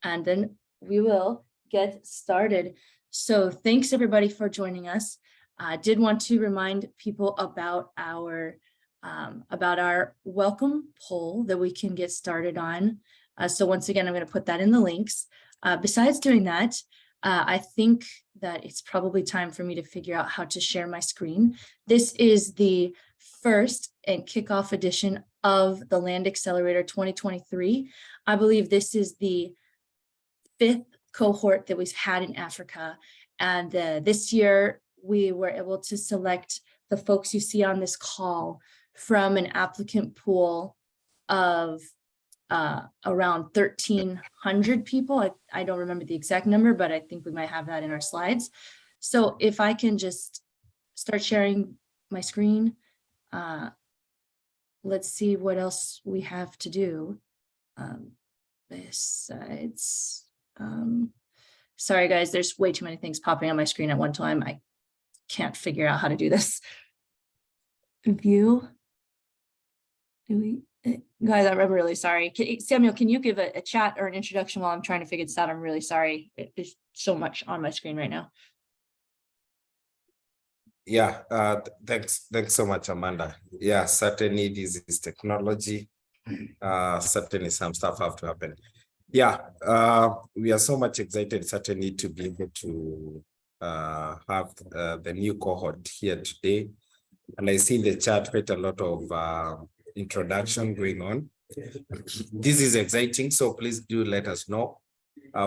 and then we will get started. So thanks everybody for joining us. I did want to remind people about our welcome poll that we can get started on. So once again, I'm going to put that in the links. Besides doing that, I think that it's probably time for me to figure out how to share my screen. This is the first and kickoff edition of the Land Accelerator 2023. I believe this is the 5th cohort that we've had in Africa. And this year, we were able to select the folks you see on this call from an applicant pool of around 1,300 people. I don't remember the exact number, but I think we might have that in our slides. So if I can just start sharing my screen, let's see what else we have to do besides, sorry guys, there's way too many things popping on my screen at one time. I can't figure out how to do this. View. Guys, I'm really sorry. Samuel, can you give a chat or an introduction while I'm trying to figure this out? I'm really sorry. There's so much on my screen right now. Yeah, thanks so much, Amanda. Yeah, certainly this is technology. Certainly some stuff have to happen. Yeah, we are so much excited certainly to be able to have the new cohort here today. And I see in the chat quite a lot of introduction going on. This is exciting, so please do let us know.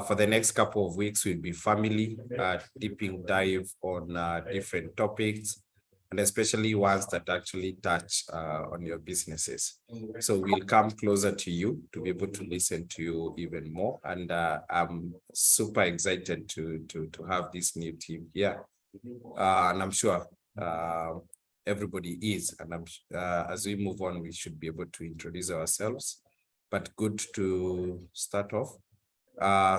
For the next couple of weeks, we'll be family, deeping dive on different topics, and especially ones that actually touch on your businesses. So we'll come closer to you to be able to listen to you even more. And I'm super excited to have this new team here. And I'm sure everybody is. And as we move on, we should be able to introduce ourselves. But good to start off.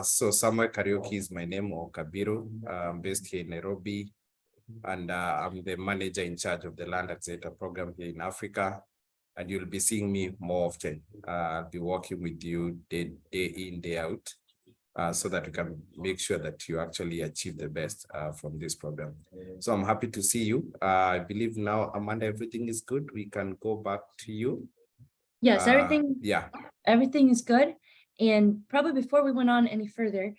So Samuel Karaoke is my name, or Kabiru. I'm based here in Nairobi, and I'm the manager in charge of the Land Accelerator program here in Africa. And you'll be seeing me more often. I'll be working with you day in, day out, so that we can make sure that you actually achieve the best from this program. So I'm happy to see you. I believe now, Amanda, everything is good. We can go back to you. Yes, everything. Yeah. Everything is good. And probably before we went on any further,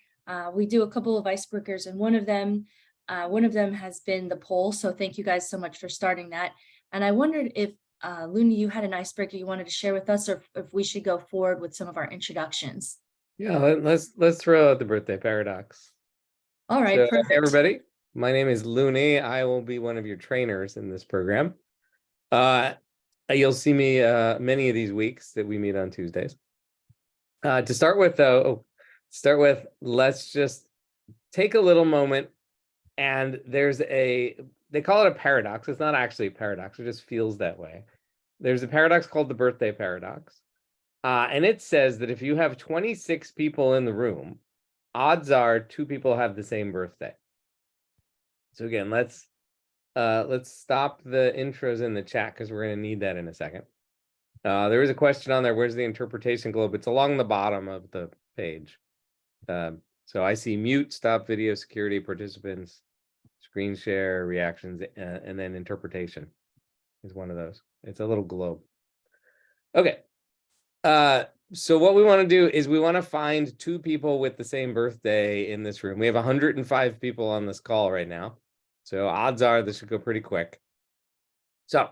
we do a couple of icebreakers, and one of them has been the poll. So thank you guys so much for starting that. And I wondered if Luni, you had an icebreaker you wanted to share with us, or if we should go forward with some of our introductions. Yeah, let's throw out the birthday paradox. All right, so, perfect. Hey everybody, my name is Luni. I will be one of your trainers in this program. You'll see me many of these weeks that we meet on Tuesdays. To start with, though, let's just take a little moment. And they call it a paradox. It's not actually a paradox. It just feels that way. There's a paradox called the birthday paradox. And it says that if you have 26 people in the room, odds are 2 people have the same birthday. So again, let's stop the intros in the chat because we're going to need that in a second. There is a question on there. Where's the interpretation globe? It's along the bottom of the page. So I see mute, stop video, security, participants, screen share, reactions, and then interpretation is one of those. It's a little globe. Okay. So what we want to do is we want to find 2 people with the same birthday in this room. We have 105 people on this call right now. So odds are this should go pretty quick. So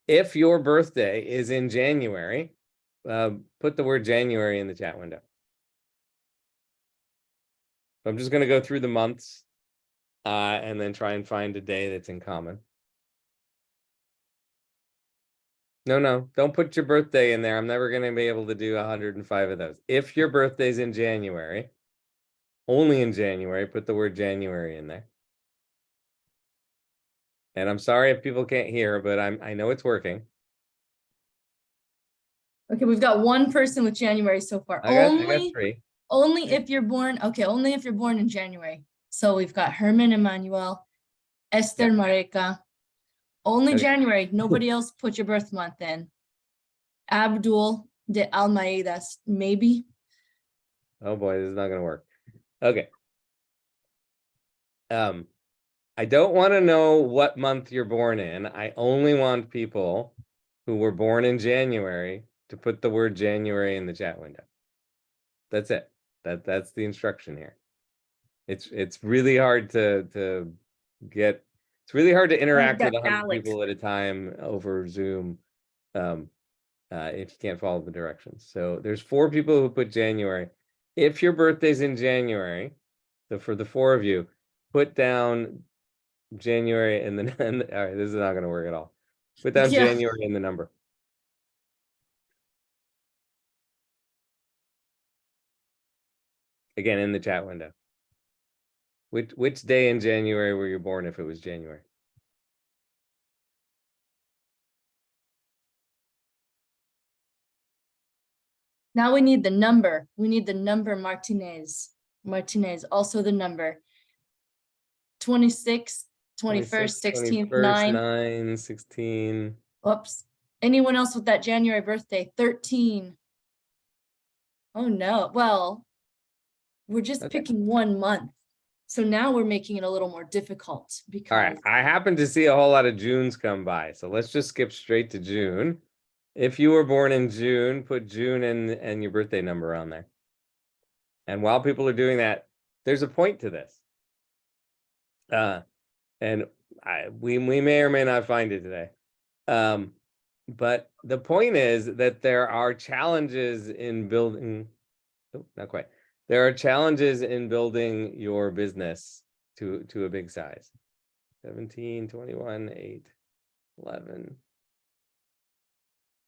if your birthday is in January, put the word January in the chat window. I'm just going to go through the months and then try and find a day that's in common. No, don't put your birthday in there. I'm never going to be able to do 105 of those. If your birthday's in January, only in January, put the word January in there. And I'm sorry if people can't hear, but I know it's working. Okay, we've got 1 person with January so far. I got 3. Only if you're born, only if you're born in January. So we've got Herman Emmanuel, Esther Mareka. Only January, nobody else put your birth month in. Abdul de Almeidas, maybe. Oh boy, this is not gonna work. Okay. I don't want to know what month you're born in. I only want people who were born in January to put the word January in the chat window. That's it. That's the instruction here. It's really hard to get. It's really hard to interact with 100 people at a time over Zoom if you can't follow the directions. So there's 4 people who put January. If your birthday's in January, so for the 4 of you, put down January and then all right, this is not going to work at all. Put down January and the number. Again, in the chat window. Which day in January were you born if it was January? Now we need the number. We need the number Martinez. Martinez, also the number. 26th, 21st, 16th, 9. 16. Oops. Anyone else with that January birthday? 13. Oh no. Well, we're just picking one month. So now we're making it a little more difficult because. All right. I happen to see a whole lot of Junes come by. So let's just skip straight to June. If you were born in June, put June and your birthday number on there. And while people are doing that, there's a point to this. And we may or may not find it today. But the point is that there are challenges in building, not quite. There are challenges in building your business to a big size. 17, 21, 8, 11.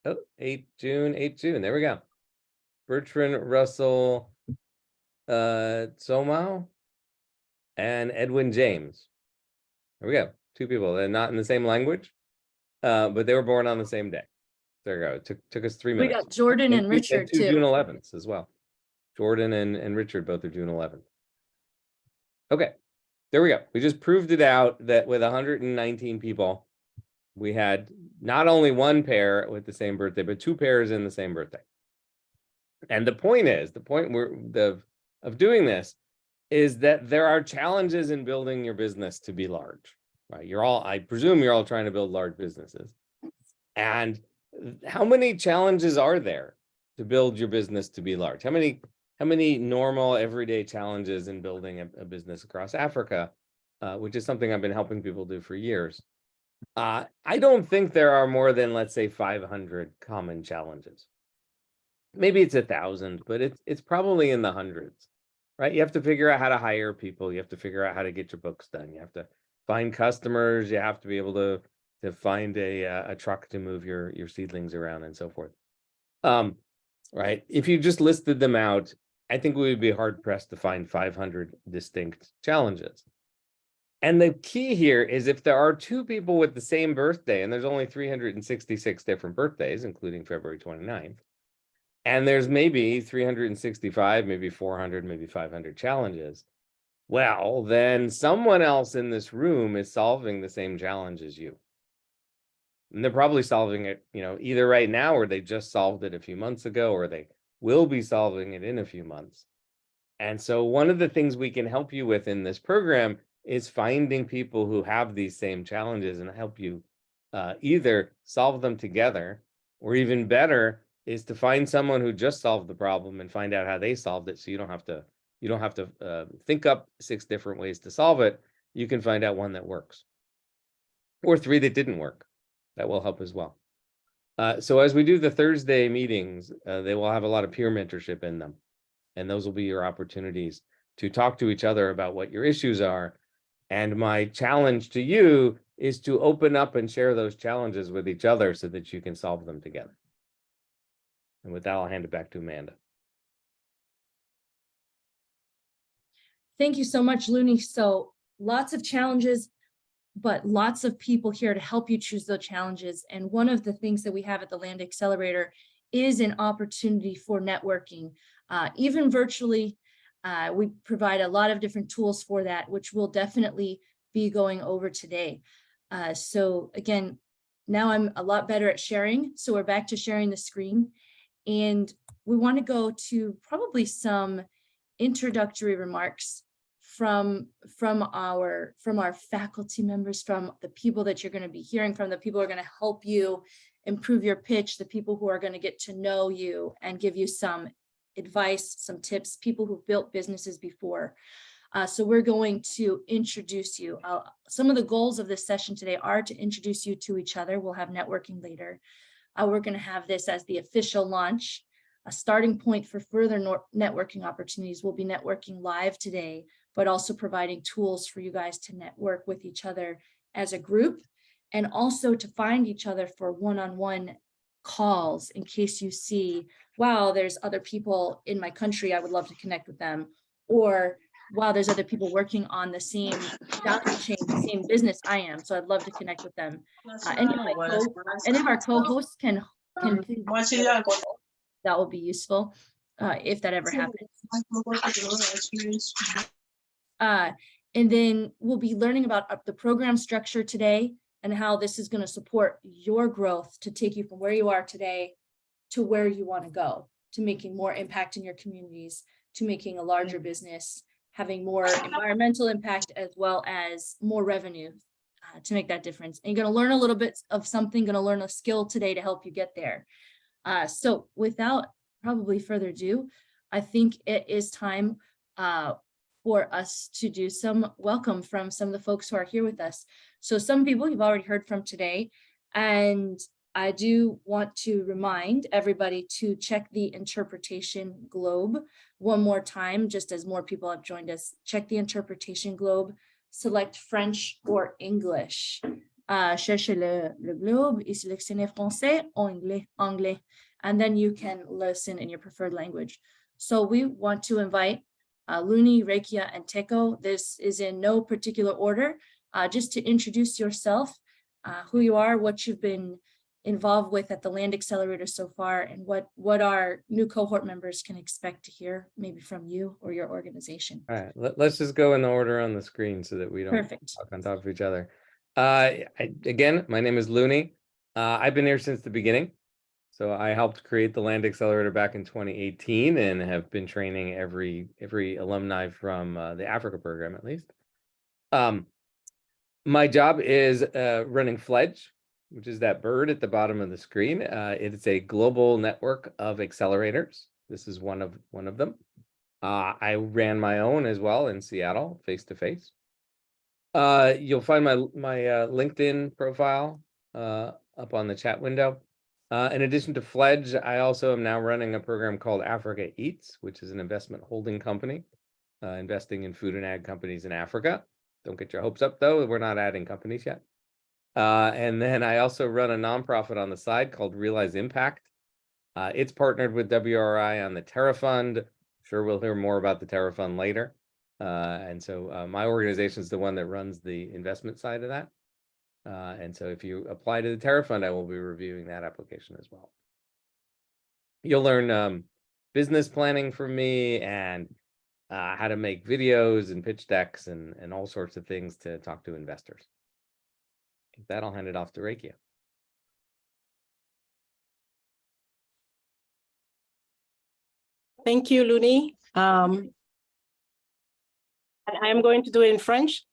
Oh, 8 June. There we go. Bertrand Russell Somau and Edwin James. There we go. 2 people. They're not in the same language, but they were born on the same day. There we go. It took us 3 minutes. We got Jordan and Richard two too. June 11th as well. Jordan and Richard both are June 11th. Okay, there we go. We just proved it out that with 119 people, we had not only 1 pair with the same birthday, but 2 pairs in the same birthday. And the point of doing this is that there are challenges in building your business to be large, right? I presume you're all trying to build large businesses. And how many challenges are there to build your business to be large? How many normal everyday challenges in building a business across Africa, which is something I've been helping people do for years? I don't think there are more than, let's say, 500 common challenges. Maybe it's 1,000, but it's probably in the hundreds, right? You have to figure out how to hire people. You have to figure out how to get your books done. You have to find customers. You have to be able to find a truck to move your seedlings around and so forth. Right? If you just listed them out, I think we would be hard pressed to find 500 distinct challenges. And the key here is if there are 2 people with the same birthday, and there's only 366 different birthdays, including February 29th, and there's maybe 365, maybe 400, maybe 500 challenges, well, then someone else in this room is solving the same challenge as you. And they're probably solving it, either right now, or they just solved it a few months ago, or they will be solving it in a few months. And so one of the things we can help you with in this program is finding people who have these same challenges and help you either solve them together, or even better is to find someone who just solved the problem and find out how they solved it. So you don't have to think up 6 different ways to solve it. You can find out one that works, or 3 that didn't work. That will help as well. So as we do the Thursday meetings, they will have a lot of peer mentorship in them. And those will be your opportunities to talk to each other about what your issues are. And my challenge to you is to open up and share those challenges with each other so that you can solve them together. And with that, I'll hand it back to Amanda. Thank you so much, Looney. So lots of challenges, but lots of people here to help you choose those challenges. And one of the things that we have at the Land Accelerator is an opportunity for networking, even virtually. We provide a lot of different tools for that, which we'll definitely be going over today. So again, now I'm a lot better at sharing. So we're back to sharing the screen. And we want to go to probably some introductory remarks from our faculty members, from the people that you're going to be hearing from, the people who are going to help you improve your pitch, the people who are going to get to know you and give you some advice, some tips, people who've built businesses before. So we're going to introduce you. Some of the goals of this session today are to introduce you to each other. We'll have networking later. We're going to have this as the official launch. A starting point for further networking opportunities. We'll be networking live today, but also providing tools for you guys to network with each other as a group, and also to find each other for one-on-one calls in case you see, wow, there's other people in my country, I would love to connect with them. Or, wow, there's other people working on the same value chain, the same business I am, so I'd love to connect with them. Any of our co-hosts can please, that will be useful if that ever happens. And then we'll be learning about the program structure today and how this is going to support your growth to take you from where you are today to where you want to go, to making more impact in your communities, to making a larger business, having more environmental impact, as well as more revenue to make that difference. And you're going to learn a little bit of something, going to learn a skill today to help you get there. So without probably further ado, I think it is time for us to do some welcome from some of the folks who are here with us. So some people you've already heard from today, and I do want to remind everybody to check the interpretation globe one more time, just as more people have joined us. Check the interpretation globe, select French or English. Cherchez le globe et sélectionnez français ou anglais, and then you can listen in your preferred language. So we want to invite Luni, Rekia, and Teko. This is in no particular order, just to introduce yourself, who you are, what you've been involved with at the Land Accelerator so far, and what our new cohort members can expect to hear maybe from you or your organization. All right, let's just go in the order on the screen so that we don't talk on top of each other. Again, my name is Luni. I've been here since the beginning. So I helped create the Land Accelerator back in 2018 and have been training every alumni from the Africa program, at least. My job is running Fledge, which is that bird at the bottom of the screen. It's a global network of accelerators. This is one of them. I ran my own as well in Seattle, face-to-face. You'll find my LinkedIn profile up on the chat window. In addition to Fledge, I also am now running a program called Africa Eats, which is an investment holding company, investing in food and ag companies in Africa. Don't get your hopes up, though. We're not adding companies yet. And then I also run a nonprofit on the side called Realize Impact. It's partnered with WRI on the Terra Fund. Sure, we'll hear more about the Terra Fund later. And so my organization is the one that runs the investment side of that. And so if you apply to the Terra Fund, I will be reviewing that application as well. You'll learn business planning from me and how to make videos and pitch decks and all sorts of things to talk to investors. With that, I'll hand it off to Rekia. Thank you, Luni. And I am going to do it in French.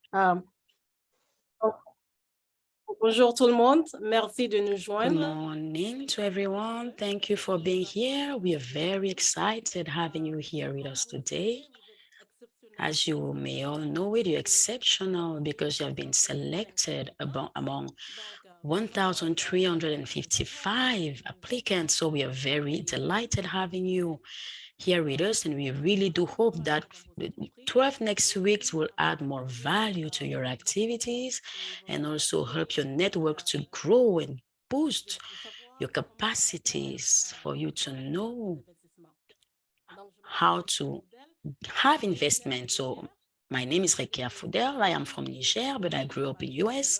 Bonjour tout le monde. Merci de nous joindre. Good morning to everyone. Thank you for being here. We are very excited having you here with us today. As you may all know it, you're exceptional because you have been selected among 1,355 applicants. So we are very delighted having you here with us, and we really do hope that the 12 next weeks will add more value to your activities and also help your network to grow and boost your capacities for you to know how to have investment. So my name is Rekia Foudel. I am from Niger, but I grew up in US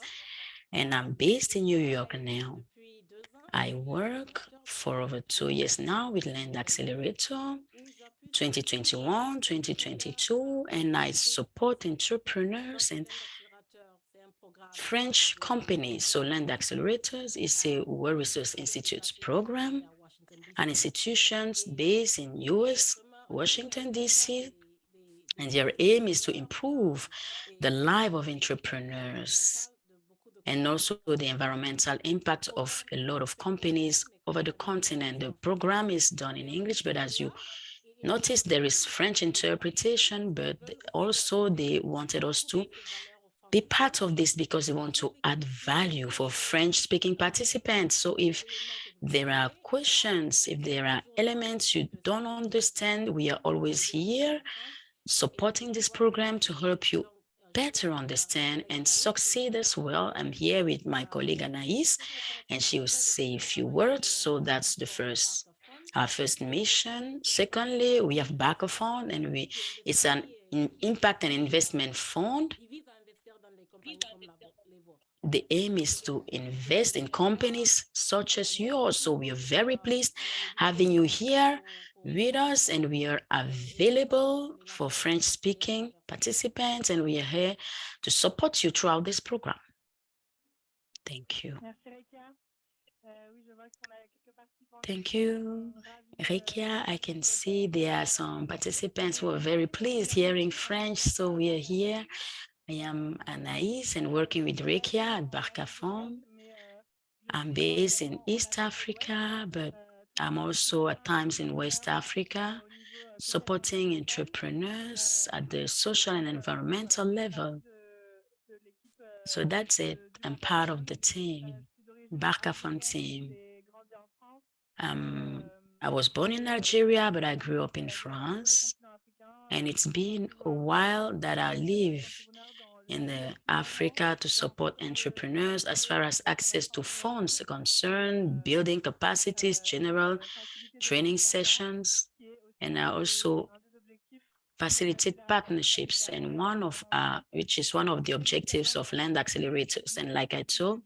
and I'm based in New York now. I work for over 2 years now with Land Accelerator, 2021, 2022, and I support entrepreneurs and French companies. So Land Accelerators is a World Resource Institute program, an institution based in US, Washington, DC, And their aim is to improve the life of entrepreneurs and also the environmental impact of a lot of companies over the continent. The program is done in English, but as you notice, there is French interpretation, but also they wanted us to be part of this because they want to add value for French-speaking participants. So if there are questions, if there are elements you don't understand, we are always here supporting this program to help you better understand and succeed as well. I'm here with my colleague Anaïs, and she will say a few words. So that's our first mission. Secondly, we have Backathon, and it's an impact and investment fund. The aim is to invest in companies such as yours. So we are very pleased having you here with us, and we are available for French-speaking participants, and we are here to support you throughout this program. Thank you. Thank you, Rekia. I can see there are some participants who are very pleased hearing French, so we are here. I am Anaïs and working with Rekia at Backathon. I'm based in East Africa, but I'm also at times in West Africa, supporting entrepreneurs at the social and environmental level. So that's it. I'm part of the team, Backathon team. I was born in Nigeria, but I grew up in France. And it's been a while that I live in Africa to support entrepreneurs as far as access to funds concerned, building capacities, general training sessions, and I also facilitate partnerships, and which is one of the objectives of Land Accelerators. And like I told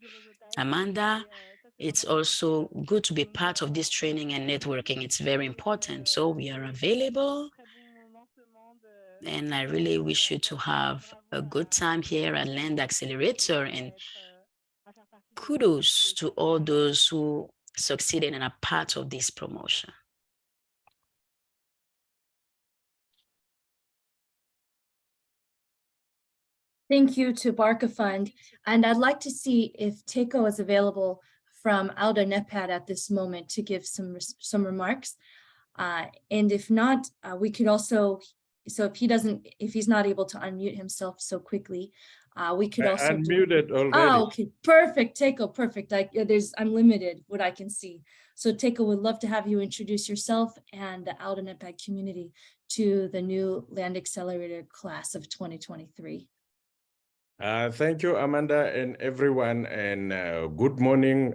Amanda, it's also good to be part of this training and networking. It's very important. So we are available. And I really wish you to have a good time here at Land Accelerator, and kudos to all those who succeeded and are part of this promotion. Thank you to Backathon. And I'd like to see if Teiko is available from Aldo Nepad at this moment to give some remarks. And if not, we could also, so if he's not able to unmute himself so quickly, we could also unmuted already. Oh, okay, perfect, Teiko, perfect. I'm limited what I can see. So Teiko, would love to have you introduce yourself and the Aldo Nepad community to the new Land Accelerator class of 2023. Thank you, Amanda, and everyone, and good morning,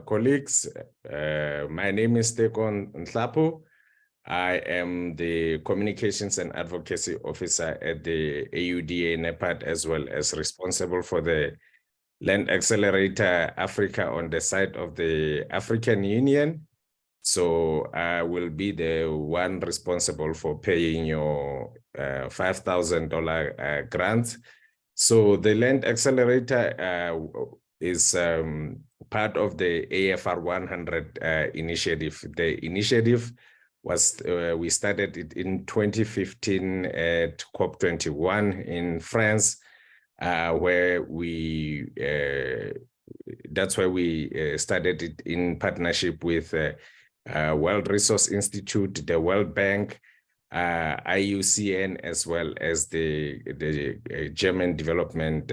colleagues. My name is Teiko Nhlapo. I am the Communications and Advocacy Officer at the AUDA NEPAD, as well as responsible for the Land Accelerator Africa on the side of the African Union. So I will be the one responsible for paying your $5,000 grant. So the Land Accelerator is part of the AFR 100 initiative. The initiative was, we started it in 2015 at COP21 in France, where that's where we started it in partnership with World Resource Institute, the World Bank, IUCN, as well as the German development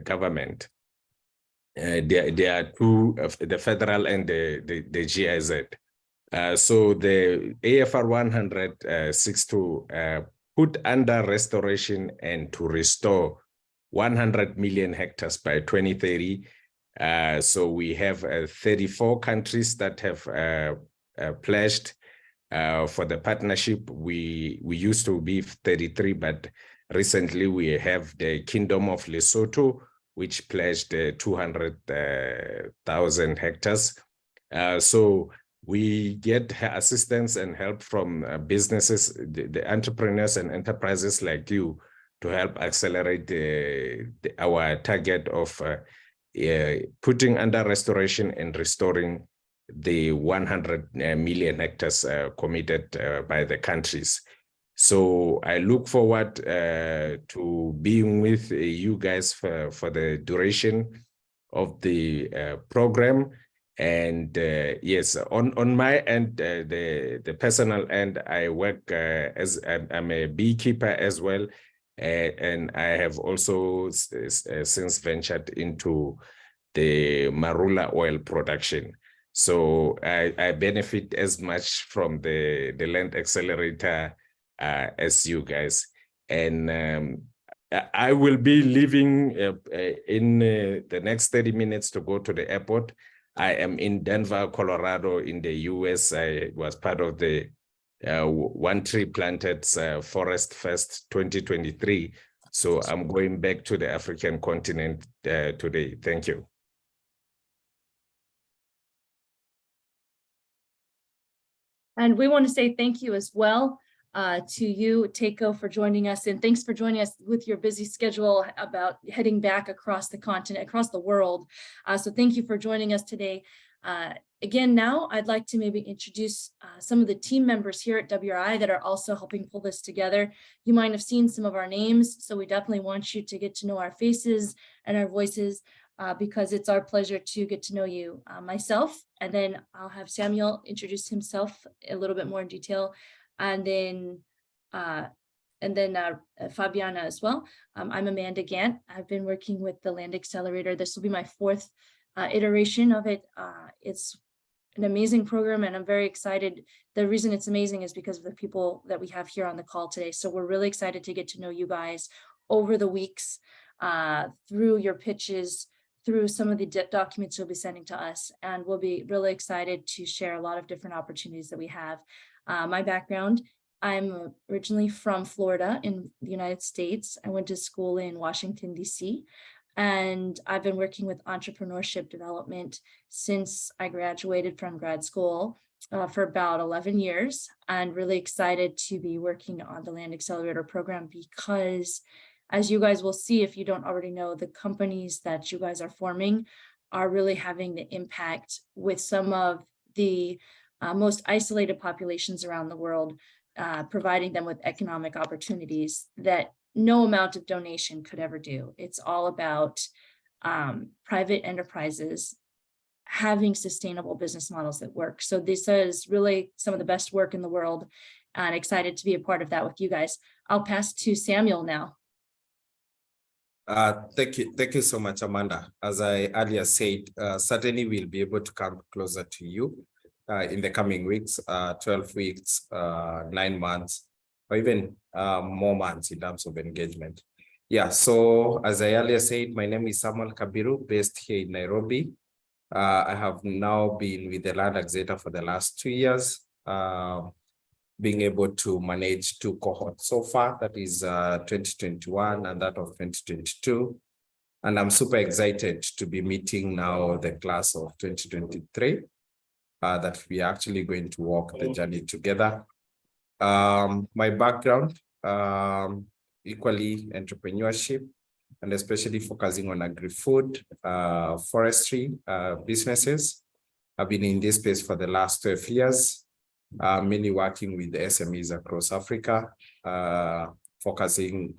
government. There are two, the federal and the GIZ. So the AFR 100 seeks to put under restoration and to restore 100 million hectares by 2030. So we have 34 countries that have pledged for the partnership. We used to be 33, but recently we have the Kingdom of Lesotho, which pledged 200,000 hectares. So we get assistance and help from businesses, the entrepreneurs and enterprises like you, to help accelerate our target of putting under restoration and restoring the 100 million hectares committed by the countries. So I look forward to being with you guys for the duration of the program. And yes, on my end, the personal end, I work as I'm a beekeeper as well. And I have also since ventured into the marula oil production. So I benefit as much from the Land Accelerator as you guys. And I will be leaving in the next 30 minutes to go to the airport. I am in Denver, Colorado in the US. I was part of the One Tree Planted Forest Fest 2023. So I'm going back to the African continent today. Thank you. And we want to say thank you as well to you, Teiko, for joining us. And thanks for joining us with your busy schedule about heading back across the continent, across the world. So thank you for joining us today. Again, now I'd like to maybe introduce some of the team members here at WRI that are also helping pull this together. You might have seen some of our names, so we definitely want you to get to know our faces and our voices because it's our pleasure to get to know you. Myself, and then I'll have Samuel introduce himself a little bit more in detail, and then Fabiana as well. I'm Amanda Gant. I've been working with the Land Accelerator. This will be my fourth iteration of it. It's an amazing program, and I'm very excited. The reason it's amazing is because of the people that we have here on the call today. So we're really excited to get to know you guys over the weeks through your pitches, through some of the documents you'll be sending to us, and we'll be really excited to share a lot of different opportunities that we have. My background, I'm originally from Florida in the United States. I went to school in Washington, D.C., and I've been working with entrepreneurship development since I graduated from grad school for about 11 years, and really excited to be working on the Land Accelerator program because, as you guys will see, if you don't already know, the companies that you guys are forming are really having the impact with some of the most isolated populations around the world, providing them with economic opportunities that no amount of donation could ever do. It's all about private enterprises having sustainable business models that work. So this is really some of the best work in the world, and excited to be a part of that with you guys. I'll pass to Samuel now. Thank you so much, Amanda. As I earlier said, certainly we'll be able to come closer to you in the coming weeks, 12 weeks, 9 months, or even more months in terms of engagement. Yeah, so as I earlier said, my name is Samuel Kabiru, based here in Nairobi. I have now been with the Land Accelerator for the last 2 years, being able to manage 2 cohorts so far, that is 2021 and that of 2022. And I'm super excited to be meeting now the class of 2023, that we are actually going to walk the journey together. My background, equally entrepreneurship, and especially focusing on agri-food, forestry businesses. I've been in this space for the last 12 years, mainly working with SMEs across Africa, focusing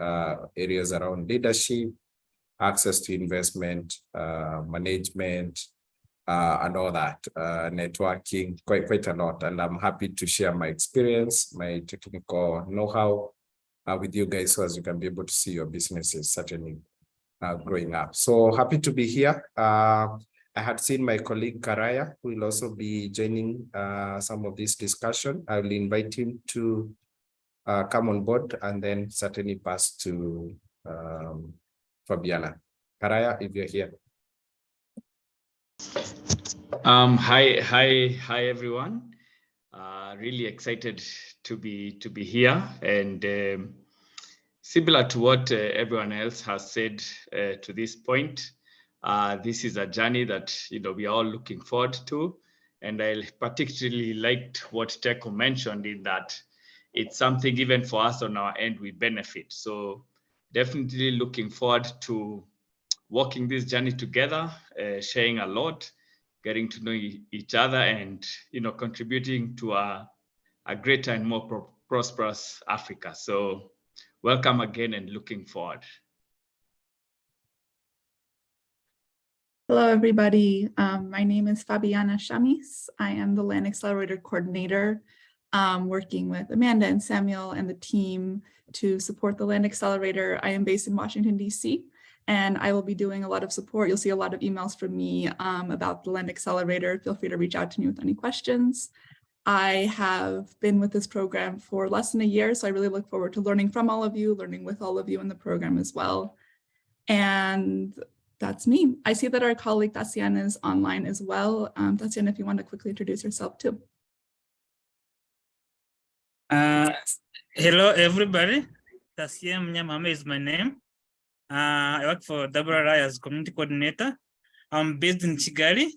areas around leadership, access to investment, management, and all that, networking, quite a lot. And I'm happy to share my experience, my technical know-how with you guys, so as you can be able to see your businesses certainly growing up. So happy to be here. I had seen my colleague Karaya, who will also be joining some of this discussion. I will invite him to come on board and then certainly pass to Fabiana. Karaya, if you're here. Hi everyone. Really excited to be here, and similar to what everyone else has said to this point, this is a journey that we are all looking forward to, and I particularly liked what Teiko mentioned in that it's something even for us on our end we benefit. So definitely looking forward to walking this journey together, sharing a lot, getting to know each other, and contributing to a greater and more prosperous Africa. So welcome again and looking forward. Hello, everybody. My name is Fabiana Chamis. I am the Land Accelerator Coordinator, working with Amanda and Samuel and the team to support the Land Accelerator. I am based in Washington, D.C., and I will be doing a lot of support. You'll see a lot of emails from me about the Land Accelerator. Feel free to reach out to me with any questions. I have been with this program for less than a year, so I really look forward to learning from all of you, learning with all of you in the program as well. And that's me. I see that our colleague Tatiana is online as well. Tatiana, if you want to quickly introduce yourself too. Hello, everybody. Tasiam Mnyamame is my name. I work for WRI as community coordinator. I'm based in Kigali,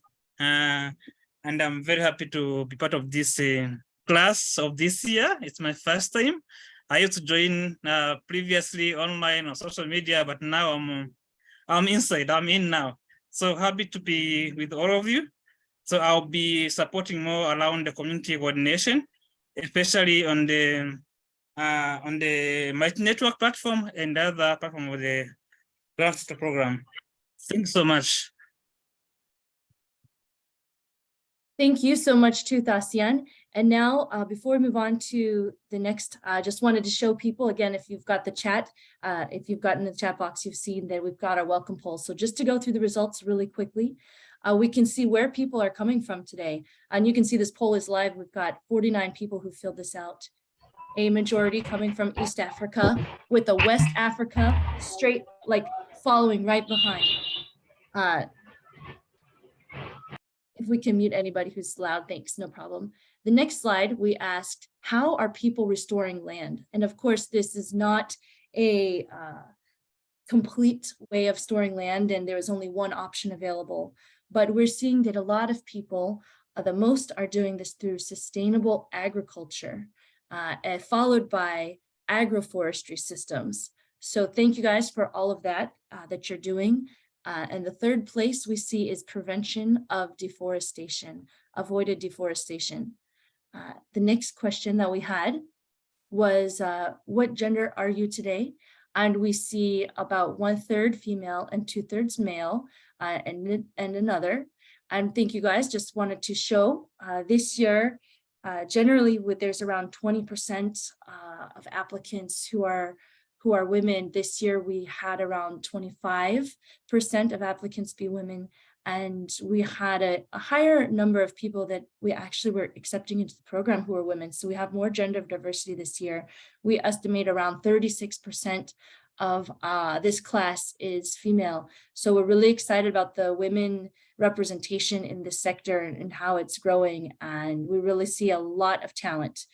and I'm very happy to be part of this class of this year. It's my first time. I used to join previously online on social media, but now I'm inside, I'm in now. So happy to be with all of you. So I'll be supporting more around the community coordination, especially on the multi-network platform and other platform of the grant program. Thanks so much. Thank you so much to Thasian. And now, before we move on to the next, I just wanted to show people again, if you've got the chat, if you've gotten the chat box, you've seen that we've got our welcome poll. So just to go through the results really quickly, we can see where people are coming from today. And you can see this poll is live. We've got 49 people who filled this out. A majority coming from East Africa, with the West Africa straight, like following right behind. If we can mute anybody who's loud, thanks, no problem. The next slide, we asked, how are people restoring land? And of course, this is not a complete way of storing land, and there is only one option available. But we're seeing that a lot of people, the most are doing this through sustainable agriculture, followed by agroforestry systems. So thank you guys for all of that that you're doing. And the third place we see is prevention of deforestation, avoided deforestation. The next question that we had was, what gender are you today? And we see about 1/3 female and 2/3 male and another. And thank you guys, just wanted to show this year, generally there's around 20% of applicants who are women. This year we had around 25% of applicants be women, and we had a higher number of people that we actually were accepting into the program who are women. So we have more gender diversity this year. We estimate around 36% of this class is female. So we're really excited about the women representation in this sector and how it's growing. And we really see a lot of talent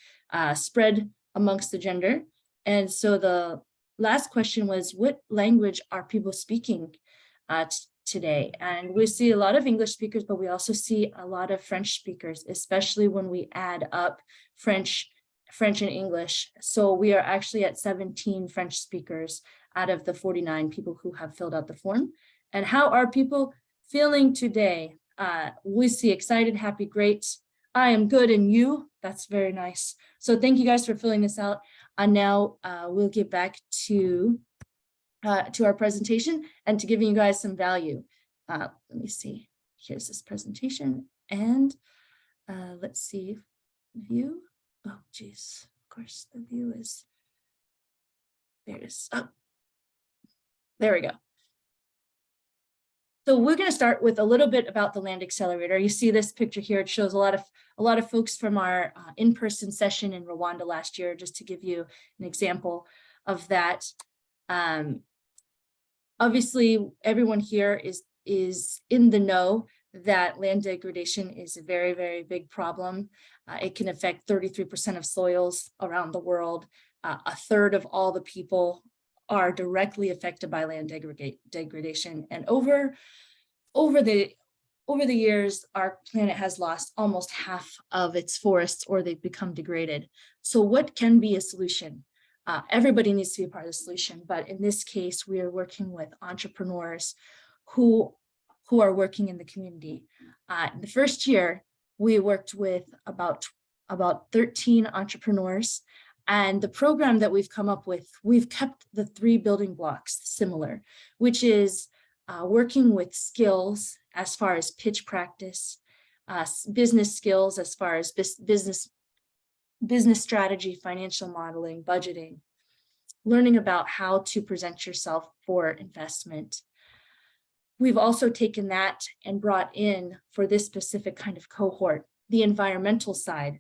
spread amongst the gender. And so the last question was, what language are people speaking today? And we see a lot of English speakers, but we also see a lot of French speakers, especially when we add up French and English. So we are actually at 17 French speakers out of the 49 people who have filled out the form. And how are people feeling today? We see excited, happy, great. I am good, and you? That's very nice. So thank you guys for filling this out. And now we'll get back to our presentation and to giving you guys some value. Let me see. Here's this presentation, and let's see, view. Oh, geez. Of course, the view is there. It is. Oh, there we go. So we're going to start with a little bit about the Land Accelerator. You see this picture here. It shows a lot of folks from our in-person session in Rwanda last year, just to give you an example of that. Obviously, everyone here is in the know that land degradation is a very, very big problem. It can affect 33% of soils around the world. 1/3 of all the people are directly affected by land degradation. And over the years, our planet has lost almost half of its forests, or they've become degraded. So what can be a solution? Everybody needs to be a part of the solution, but in this case, we are working with entrepreneurs who are working in the community. In the first year, we worked with about 13 entrepreneurs, And the program that we've come up with, we've kept the 3 building blocks similar, which is working with skills as far as pitch practice, business skills as far as business strategy, financial modeling, budgeting, learning about how to present yourself for investment. We've also taken that and brought in, for this specific kind of cohort, the environmental side,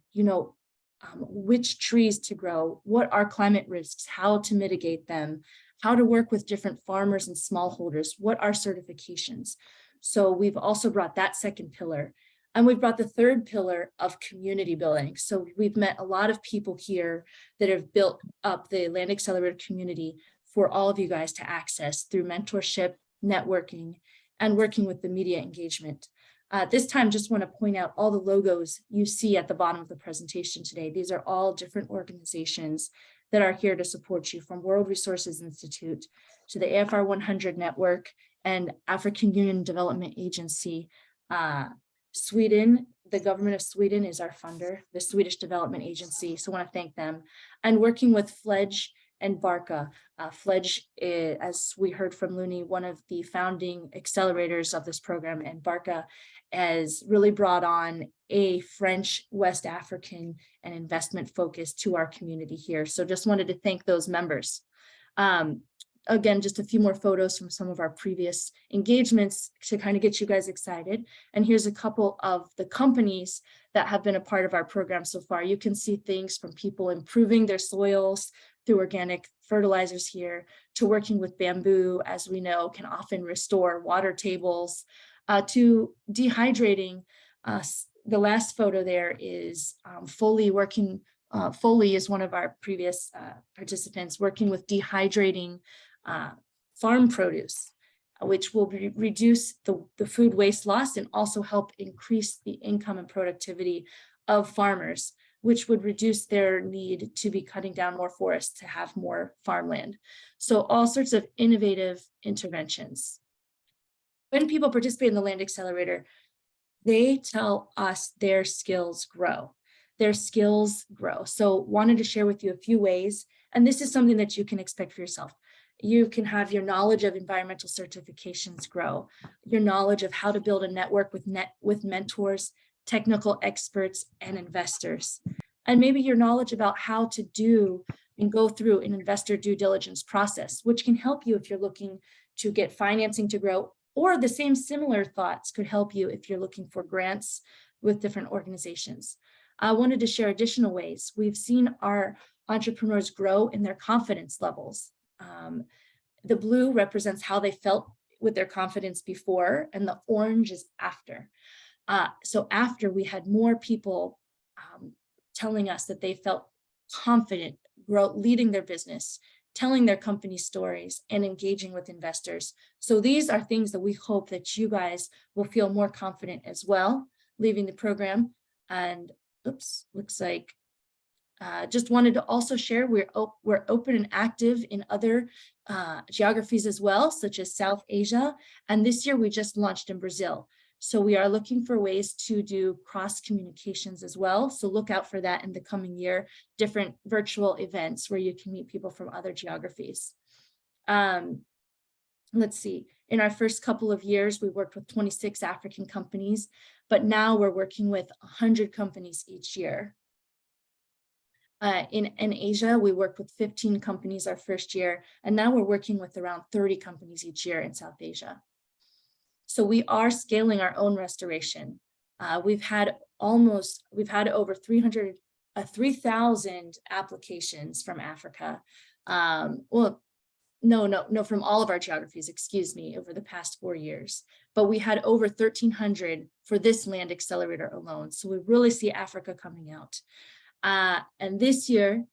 which trees to grow, what are climate risks, how to mitigate them, how to work with different farmers and smallholders, what are certifications. So we've also brought that second pillar. And we've brought the third pillar of community building. So we've met a lot of people here that have built up the Land Accelerator community for all of you guys to access through mentorship, networking, and working with the media engagement. This time, just want to point out all the logos you see at the bottom of the presentation today. These are all different organizations that are here to support you, from World Resources Institute to the AFR 100 Network and African Union Development Agency. Sweden, the government of Sweden is our funder, the Swedish Development Agency. So I want to thank them. And working with Fledge and Barca. Fledge, as we heard from Looney, one of the founding accelerators of this program, and Barca has really brought on a French West African and investment focus to our community here. So just wanted to thank those members. Again, just a few more photos from some of our previous engagements to kind of get you guys excited. And here's a couple of the companies that have been a part of our program so far. You can see things from people improving their soils through organic fertilizers here, to working with bamboo, as we know, can often restore water tables, to dehydrating. The last photo there is Foley working. Foley is one of our previous participants working with dehydrating farm produce, which will reduce the food waste loss and also help increase the income and productivity of farmers, which would reduce their need to be cutting down more forests to have more farmland. So all sorts of innovative interventions. When people participate in the Land Accelerator, they tell us their skills grow. Their skills grow. So wanted to share with you a few ways, and this is something that you can expect for yourself. You can have your knowledge of environmental certifications grow, your knowledge of how to build a network with mentors, technical experts, and investors. And maybe your knowledge about how to do and go through an investor due diligence process, which can help you if you're looking to get financing to grow, or the same similar thoughts could help you if you're looking for grants with different organizations. I wanted to share additional ways. We've seen our entrepreneurs grow in their confidence levels. The blue represents how they felt with their confidence before, and the orange is after. So after, we had more people telling us that they felt confident, leading their business, telling their company stories, and engaging with investors. So these are things that we hope that you guys will feel more confident as well, leaving the program. And oops, looks like just wanted to also share we're open and active in other geographies as well, such as South Asia. And this year we just launched in Brazil. So we are looking for ways to do cross communications as well. So look out for that in the coming year, different virtual events where you can meet people from other geographies. Let's see, in our first couple of years, we worked with 26 African companies, but now we're working with 100 companies each year. In Asia, we worked with 15 companies our first year, and now we're working with around 30 companies each year in South Asia. So we are scaling our own restoration. We've had over 3,000 applications from Africa. From all of our geographies, excuse me, over the past 4 years. But we had over 1,300 for this Land Accelerator alone. So we really see Africa coming out. And this year,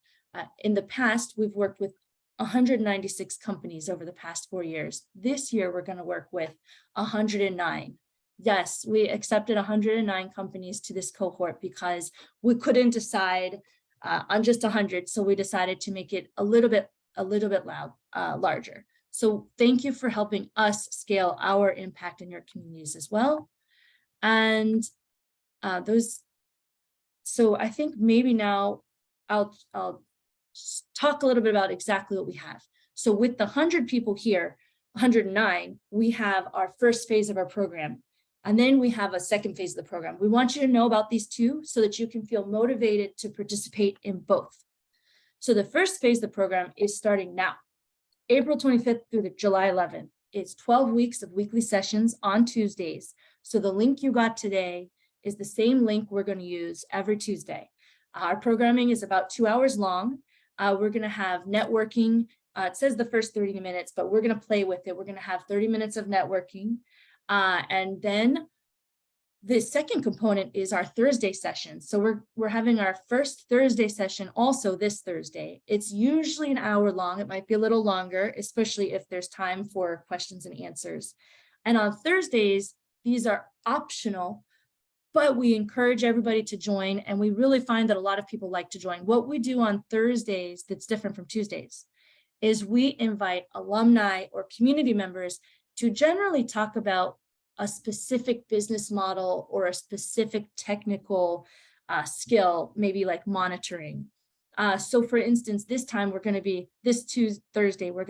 in the past, we've worked with 196 companies over the past 4 years. This year, we're going to work with 109. Yes, we accepted 109 companies to this cohort because we couldn't decide on just 100. So we decided to make it a little bit larger. So thank you for helping us scale our impact in your communities as well. And so I think maybe now I'll talk a little bit about exactly what we have. So with the 100 people here, 109, we have our first phase of our program. And then we have a second phase of the program. We want you to know about these two so that you can feel motivated to participate in both. So the first phase of the program is starting now, April 25th through the July 11th. It's 12 weeks of weekly sessions on Tuesdays. So the link you got today is the same link we're going to use every Tuesday. Our programming is about 2 hours long. We're going to have networking. It says the first 30 minutes, but we're going to play with it. We're going to have 30 minutes of networking. And then the second component is our Thursday session. So we're having our first Thursday session also this Thursday. It's usually an hour long. It might be a little longer, especially if there's time for questions and answers. And on Thursdays, these are optional, but we encourage everybody to join. And we really find that a lot of people like to join. What we do on Thursdays that's different from Tuesdays is we invite alumni or community members to generally talk about a specific business model or a specific technical skill, maybe like monitoring. So for instance, this Thursday, we're going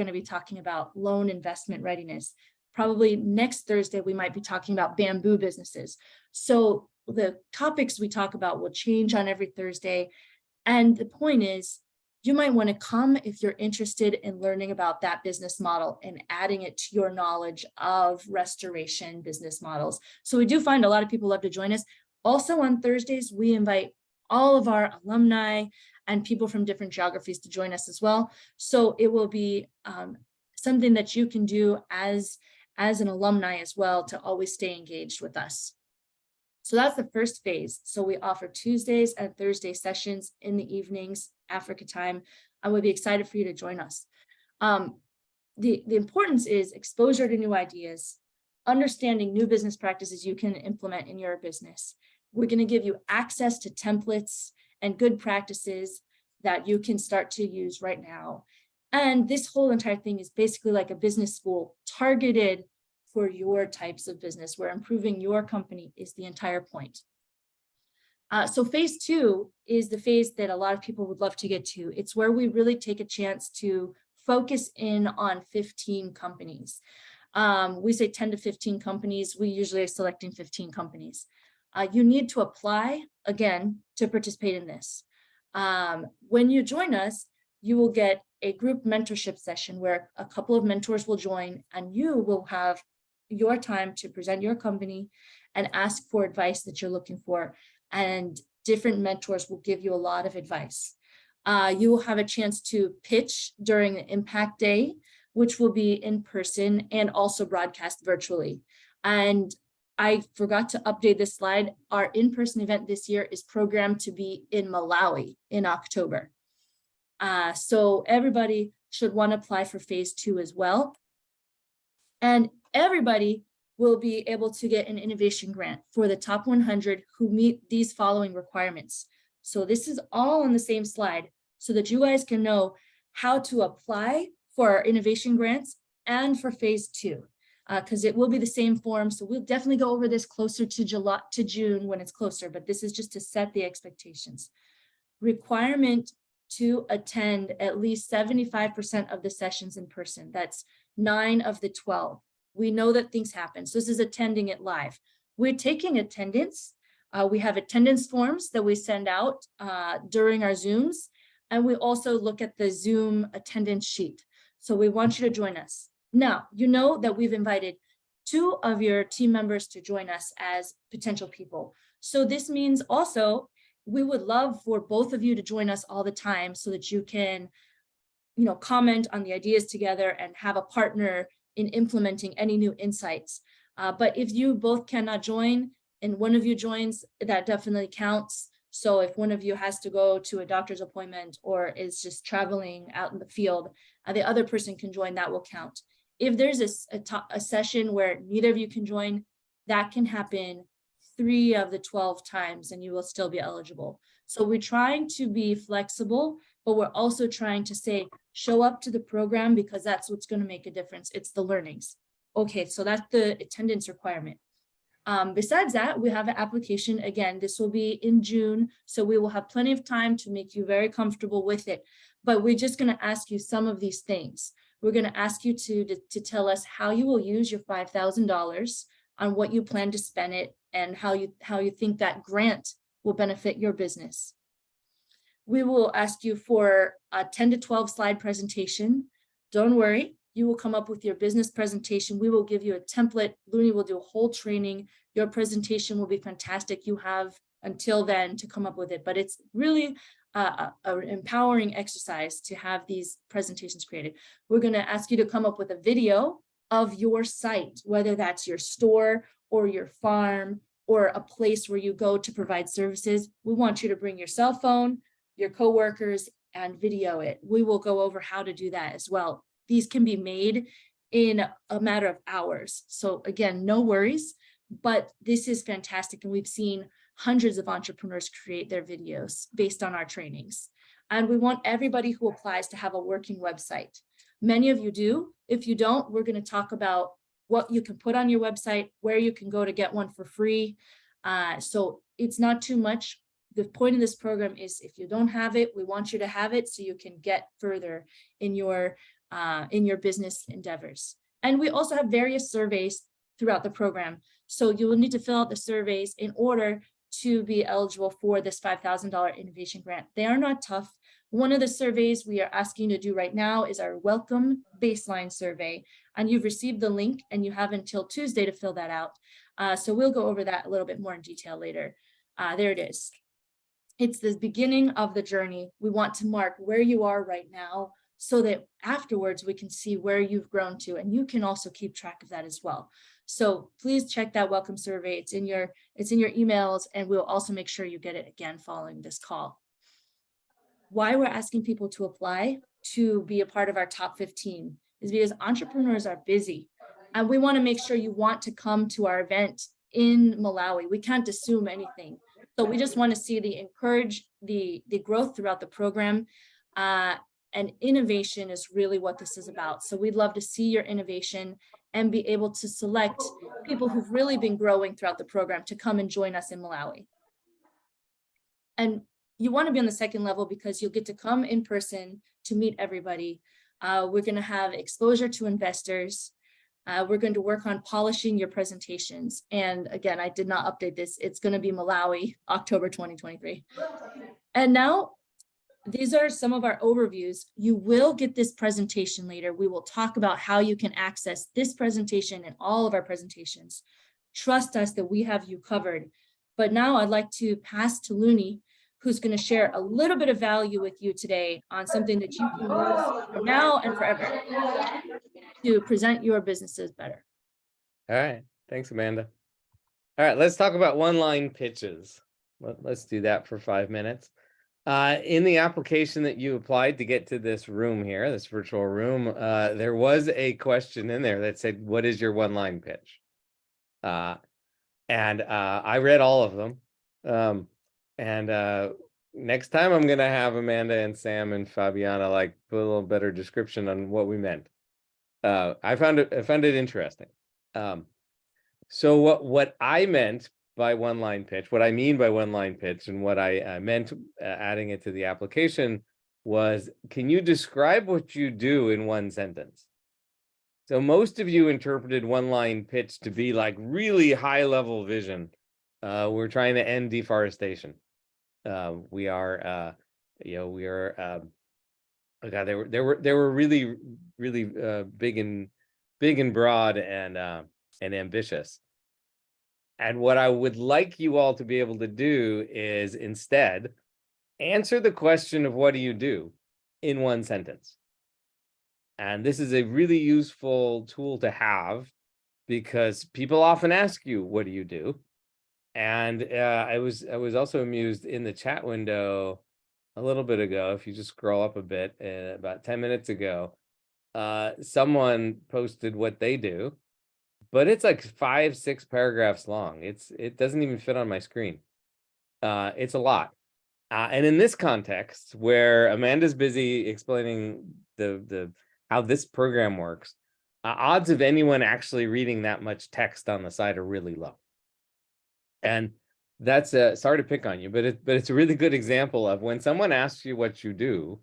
to be talking about loan investment readiness. Probably next Thursday, we might be talking about bamboo businesses. So the topics we talk about will change on every Thursday. And the point is, you might want to come if you're interested in learning about that business model and adding it to your knowledge of restoration business models. So we do find a lot of people love to join us. Also on Thursdays, we invite all of our alumni and people from different geographies to join us as well. So it will be something that you can do as an alumni as well to always stay engaged with us. So that's the first phase. So we offer Tuesdays and Thursday sessions in the evenings, Africa time. I would be excited for you to join us. The importance is exposure to new ideas, understanding new business practices you can implement in your business. We're going to give you access to templates and good practices that you can start to use right now. And this whole entire thing is basically like a business school targeted for your types of business, where improving your company is the entire point. So phase 2 is the phase that a lot of people would love to get to. It's where we really take a chance to focus in on 15 companies. We say 10 to 15 companies. We usually are selecting 15 companies. You need to apply, again, to participate in this. When you join us, you will get a group mentorship session where a couple of mentors will join, and you will have your time to present your company and ask for advice that you're looking for. And different mentors will give you a lot of advice. You will have a chance to pitch during the Impact Day, which will be in person and also broadcast virtually. And I forgot to update this slide. Our in-person event this year is programmed to be in Malawi in October. So everybody should want to apply for phase 2 as well. And everybody will be able to get an innovation grant for the top 100 who meet these following requirements. So this is all on the same slide so that you guys can know how to apply for our innovation grants and for phase 2, because it will be the same form. So we'll definitely go over this closer to June when it's closer, but this is just to set the expectations. Requirement to attend at least 75% of the sessions in person. That's 9 of the 12. We know that things happen. So this is attending it live. We're taking attendance. We have attendance forms that we send out during our Zooms. And we also look at the Zoom attendance sheet. So we want you to join us. Now, you know that we've invited 2 of your team members to join us as potential people. So this means also we would love for both of you to join us all the time so that you can, comment on the ideas together and have a partner in implementing any new insights. But if you both cannot join and one of you joins, that definitely counts. So if one of you has to go to a doctor's appointment or is just traveling out in the field, the other person can join, that will count. If there's a session where neither of you can join, that can happen 3 of the 12 times and you will still be eligible. So we're trying to be flexible, but we're also trying to say, show up to the program because that's what's going to make a difference. It's the learnings. Okay, so that's the attendance requirement. Besides that, we have an application. Again, this will be in June, so we will have plenty of time to make you very comfortable with it. but we're just going to ask you some of these things. We're going to ask you to tell us how you will use your $5,000, on what you plan to spend it, and how you think that grant will benefit your business. We will ask you for a 10 to 12 slide presentation. Don't worry, you will come up with your business presentation. We will give you a template. Looney will do a whole training. Your presentation will be fantastic. You have until then to come up with it, but it's really an empowering exercise to have these presentations created. We're going to ask you to come up with a video of your site, whether that's your store or your farm or a place where you go to provide services. We want you to bring your cell phone, your coworkers, and video it. We will go over how to do that as well. These can be made in a matter of hours. So again, no worries, but this is fantastic. And we've seen hundreds of entrepreneurs create their videos based on our trainings. And we want everybody who applies to have a working website. Many of you do. If you don't, we're going to talk about what you can put on your website, where you can go to get one for free. So it's not too much. The point of this program is if you don't have it, we want you to have it so you can get further in your business endeavors. And we also have various surveys throughout the program. So you will need to fill out the surveys in order to be eligible for this $5,000 innovation grant. They are not tough. One of the surveys we are asking you to do right now is our welcome baseline survey. And you've received the link and you have until Tuesday to fill that out. So we'll go over that a little bit more in detail later. There it is. It's the beginning of the journey. We want to mark where you are right now so that afterwards we can see where you've grown to, and you can also keep track of that as well. So please check that welcome survey. It's in your emails, and we'll also make sure you get it again following this call. Why we're asking people to apply to be a part of our top 15 is because entrepreneurs are busy, and we want to make sure you want to come to our event in Malawi. We can't assume anything. So we just want to see the growth throughout the program. And innovation is really what this is about. So we'd love to see your innovation and be able to select people who've really been growing throughout the program to come and join us in Malawi. And you want to be on the second level because you'll get to come in person to meet everybody. We're going to have exposure to investors. We're going to work on polishing your presentations. And again, I did not update this. It's going to be Malawi, October 2023. And now, these are some of our overviews. You will get this presentation later. We will talk about how you can access this presentation and all of our presentations. Trust us that we have you covered. But now I'd like to pass to Looney, who's going to share a little bit of value with you today on something that you can use from now and forever to present your businesses better. All right. Thanks, Amanda. All right, let's talk about one-line pitches. Let's do that for 5 minutes. In the application that you applied to get to this room here, this virtual room, there was a question in there that said, what is your one-line pitch? And I read all of them. Next time I'm going to have Amanda and Sam and Fabiana like put a little better description on what we meant. I found it interesting. So what I meant by one-line pitch, what I mean by one-line pitch, and what I meant adding it to the application was, can you describe what you do in one sentence? So most of you interpreted one-line pitch to be like really high-level vision. We're trying to end deforestation. We are, God, they were really big and broad and ambitious. And what I would like you all to be able to do is instead answer the question of what do you do in one sentence. And this is a really useful tool to have because people often ask you, what do you do? And I was also amused in the chat window a little bit ago, if you just scroll up a bit, about 10 minutes ago, someone posted what they do. But it's like 5-6 paragraphs long. It doesn't even fit on my screen. It's a lot. And in this context, where Amanda's busy explaining the how this program works, odds of anyone actually reading that much text on the side are really low. And that's sorry to pick on you, but it's a really good example of when someone asks you what you do,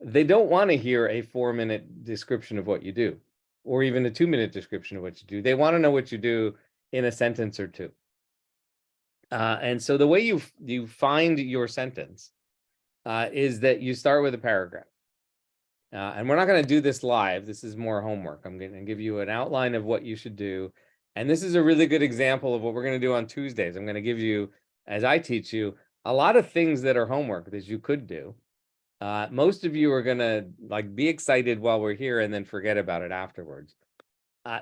they don't want to hear a 4-minute description of what you do, or even a 2-minute description of what you do. They want to know what you do in a sentence or two. And so the way you find your sentence is that you start with a paragraph. And we're not going to do this live. This is more homework. I'm going to give you an outline of what you should do. And this is a really good example of what we're going to do on Tuesdays. I'm going to give you, as I teach you, a lot of things that are homework that you could do. Most of you are going to be excited while we're here and then forget about it afterwards.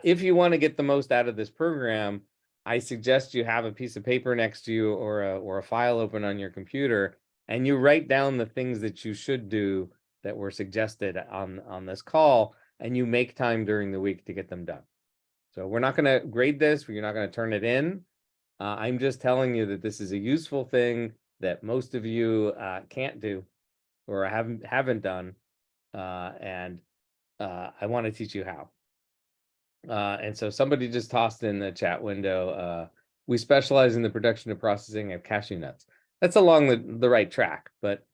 If you want to get the most out of this program, I suggest you have a piece of paper next to you or a file open on your computer, and you write down the things that you should do that were suggested on this call, and you make time during the week to get them done. So we're not going to grade this. You're not going to turn it in. I'm just telling you that this is a useful thing that most of you can't do or haven't done, and I want to teach you how. And so somebody just tossed in the chat window, we specialize in the production and processing of cashew nuts. That's along the right track, but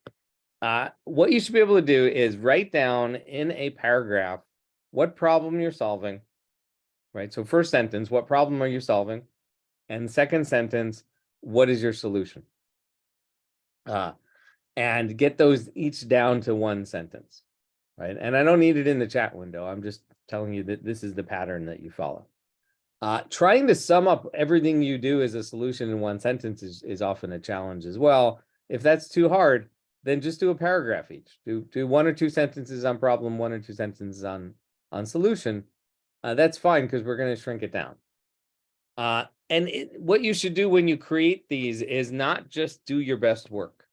what you should be able to do is write down in a paragraph what problem you're solving, right? So first sentence, what problem are you solving? And second sentence, what is your solution? And get those each down to one sentence, right? And I don't need it in the chat window. I'm just telling you that this is the pattern that you follow. Trying to sum up everything you do as a solution in one sentence is often a challenge as well. If that's too hard, then just do a paragraph each. Do 1 or 2 sentences on problem, 1 or 2 sentences on solution. That's fine because we're going to shrink it down. What you should do when you create these is not just do your best work.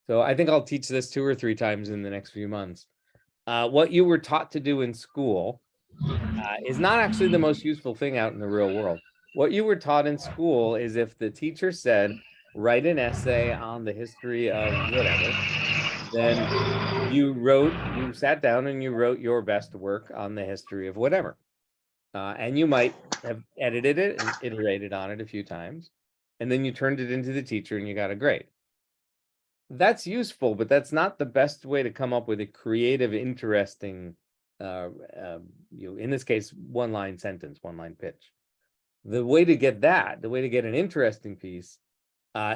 So I think I'll teach this 2 or 3 times in the next few months. What you were taught to do in school is not actually the most useful thing out in the real world. What you were taught in school is if the teacher said, write an essay on the history of whatever, then you sat down and you wrote your best work on the history of whatever. And you might have edited it and iterated on it a few times, and then you turned it into the teacher and you got a grade. That's useful, but that's not the best way to come up with a creative, interesting, in this case, one-line sentence, one-line pitch. The way to get an interesting piece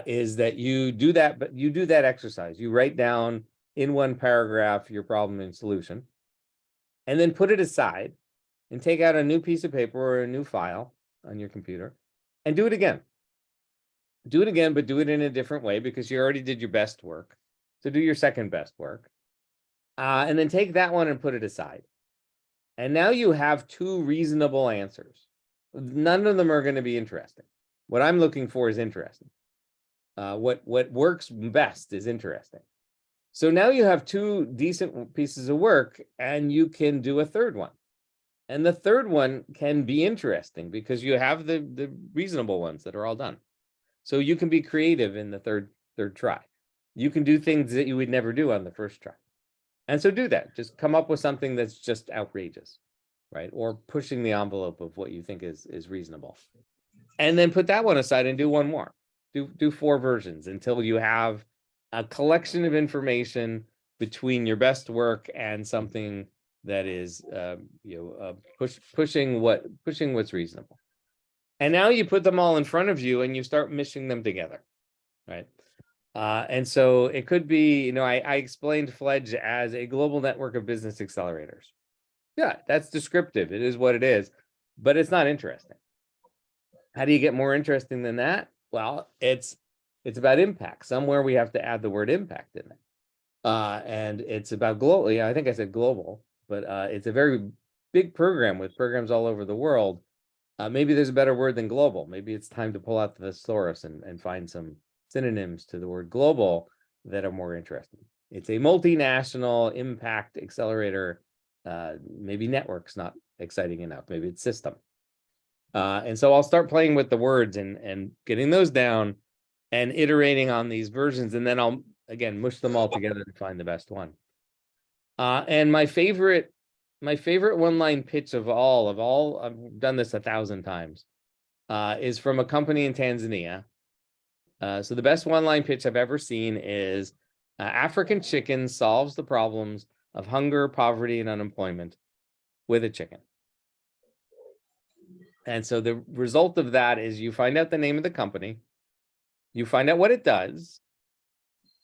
is that you do that, but you do that exercise. You write down in one paragraph your problem and solution, and then put it aside and take out a new piece of paper or a new file on your computer and do it again. Do it again, but do it in a different way because you already did your best work. So do your second best work. And then take that one and put it aside. And now you have 2 reasonable answers. None of them are going to be interesting. What I'm looking for is interesting. What works best is interesting. So now you have 2 decent pieces of work and you can do a third one. And the third one can be interesting because you have the reasonable ones that are all done. So you can be creative in the third try. You can do things that you would never do on the first try. And so do that. Just come up with something that's just outrageous, right? Or pushing the envelope of what you think is reasonable. And then put that one aside and do one more. Do 4 versions until you have a collection of information between your best work and something that is pushing what's reasonable. And now you put them all in front of you and you start mishing them together, right? And so it could be, I explained Fledge as a global network of business accelerators. Yeah, that's descriptive. It is what it is, but it's not interesting. How do you get more interesting than that? Well, it's about impact. Somewhere we have to add the word impact in it. And it's about global. Yeah, I think I said global, but it's a very big program with programs all over the world. Maybe there's a better word than global. Maybe it's time to pull out the thesaurus and find some synonyms to the word global that are more interesting. It's a multinational impact accelerator. Maybe network's not exciting enough. Maybe it's system. And so I'll start playing with the words and getting those down and iterating on these versions. And then I'll, again, mush them all together to find the best one. And my favorite one-line pitch of all, I've done this 1,000 times, is from a company in Tanzania. So the best one-line pitch I've ever seen is, African chicken solves the problems of hunger, poverty, and unemployment with a chicken. And so the result of that is you find out the name of the company, you find out what it does,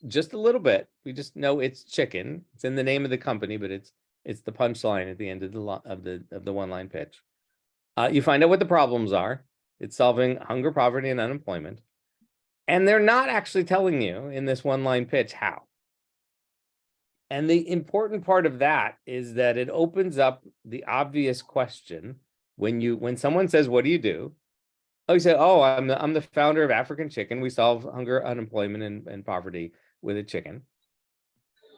just a little bit. We just know it's chicken. It's in the name of the company, but it's the punchline at the end of the one-line pitch. You find out what the problems are. It's solving hunger, poverty, and unemployment. And they're not actually telling you in this one-line pitch how. And the important part of that is that it opens up the obvious question when someone says, "What do you do?" Oh, you say, "Oh, I'm the founder of African Chicken. We solve hunger, unemployment, and poverty with a chicken."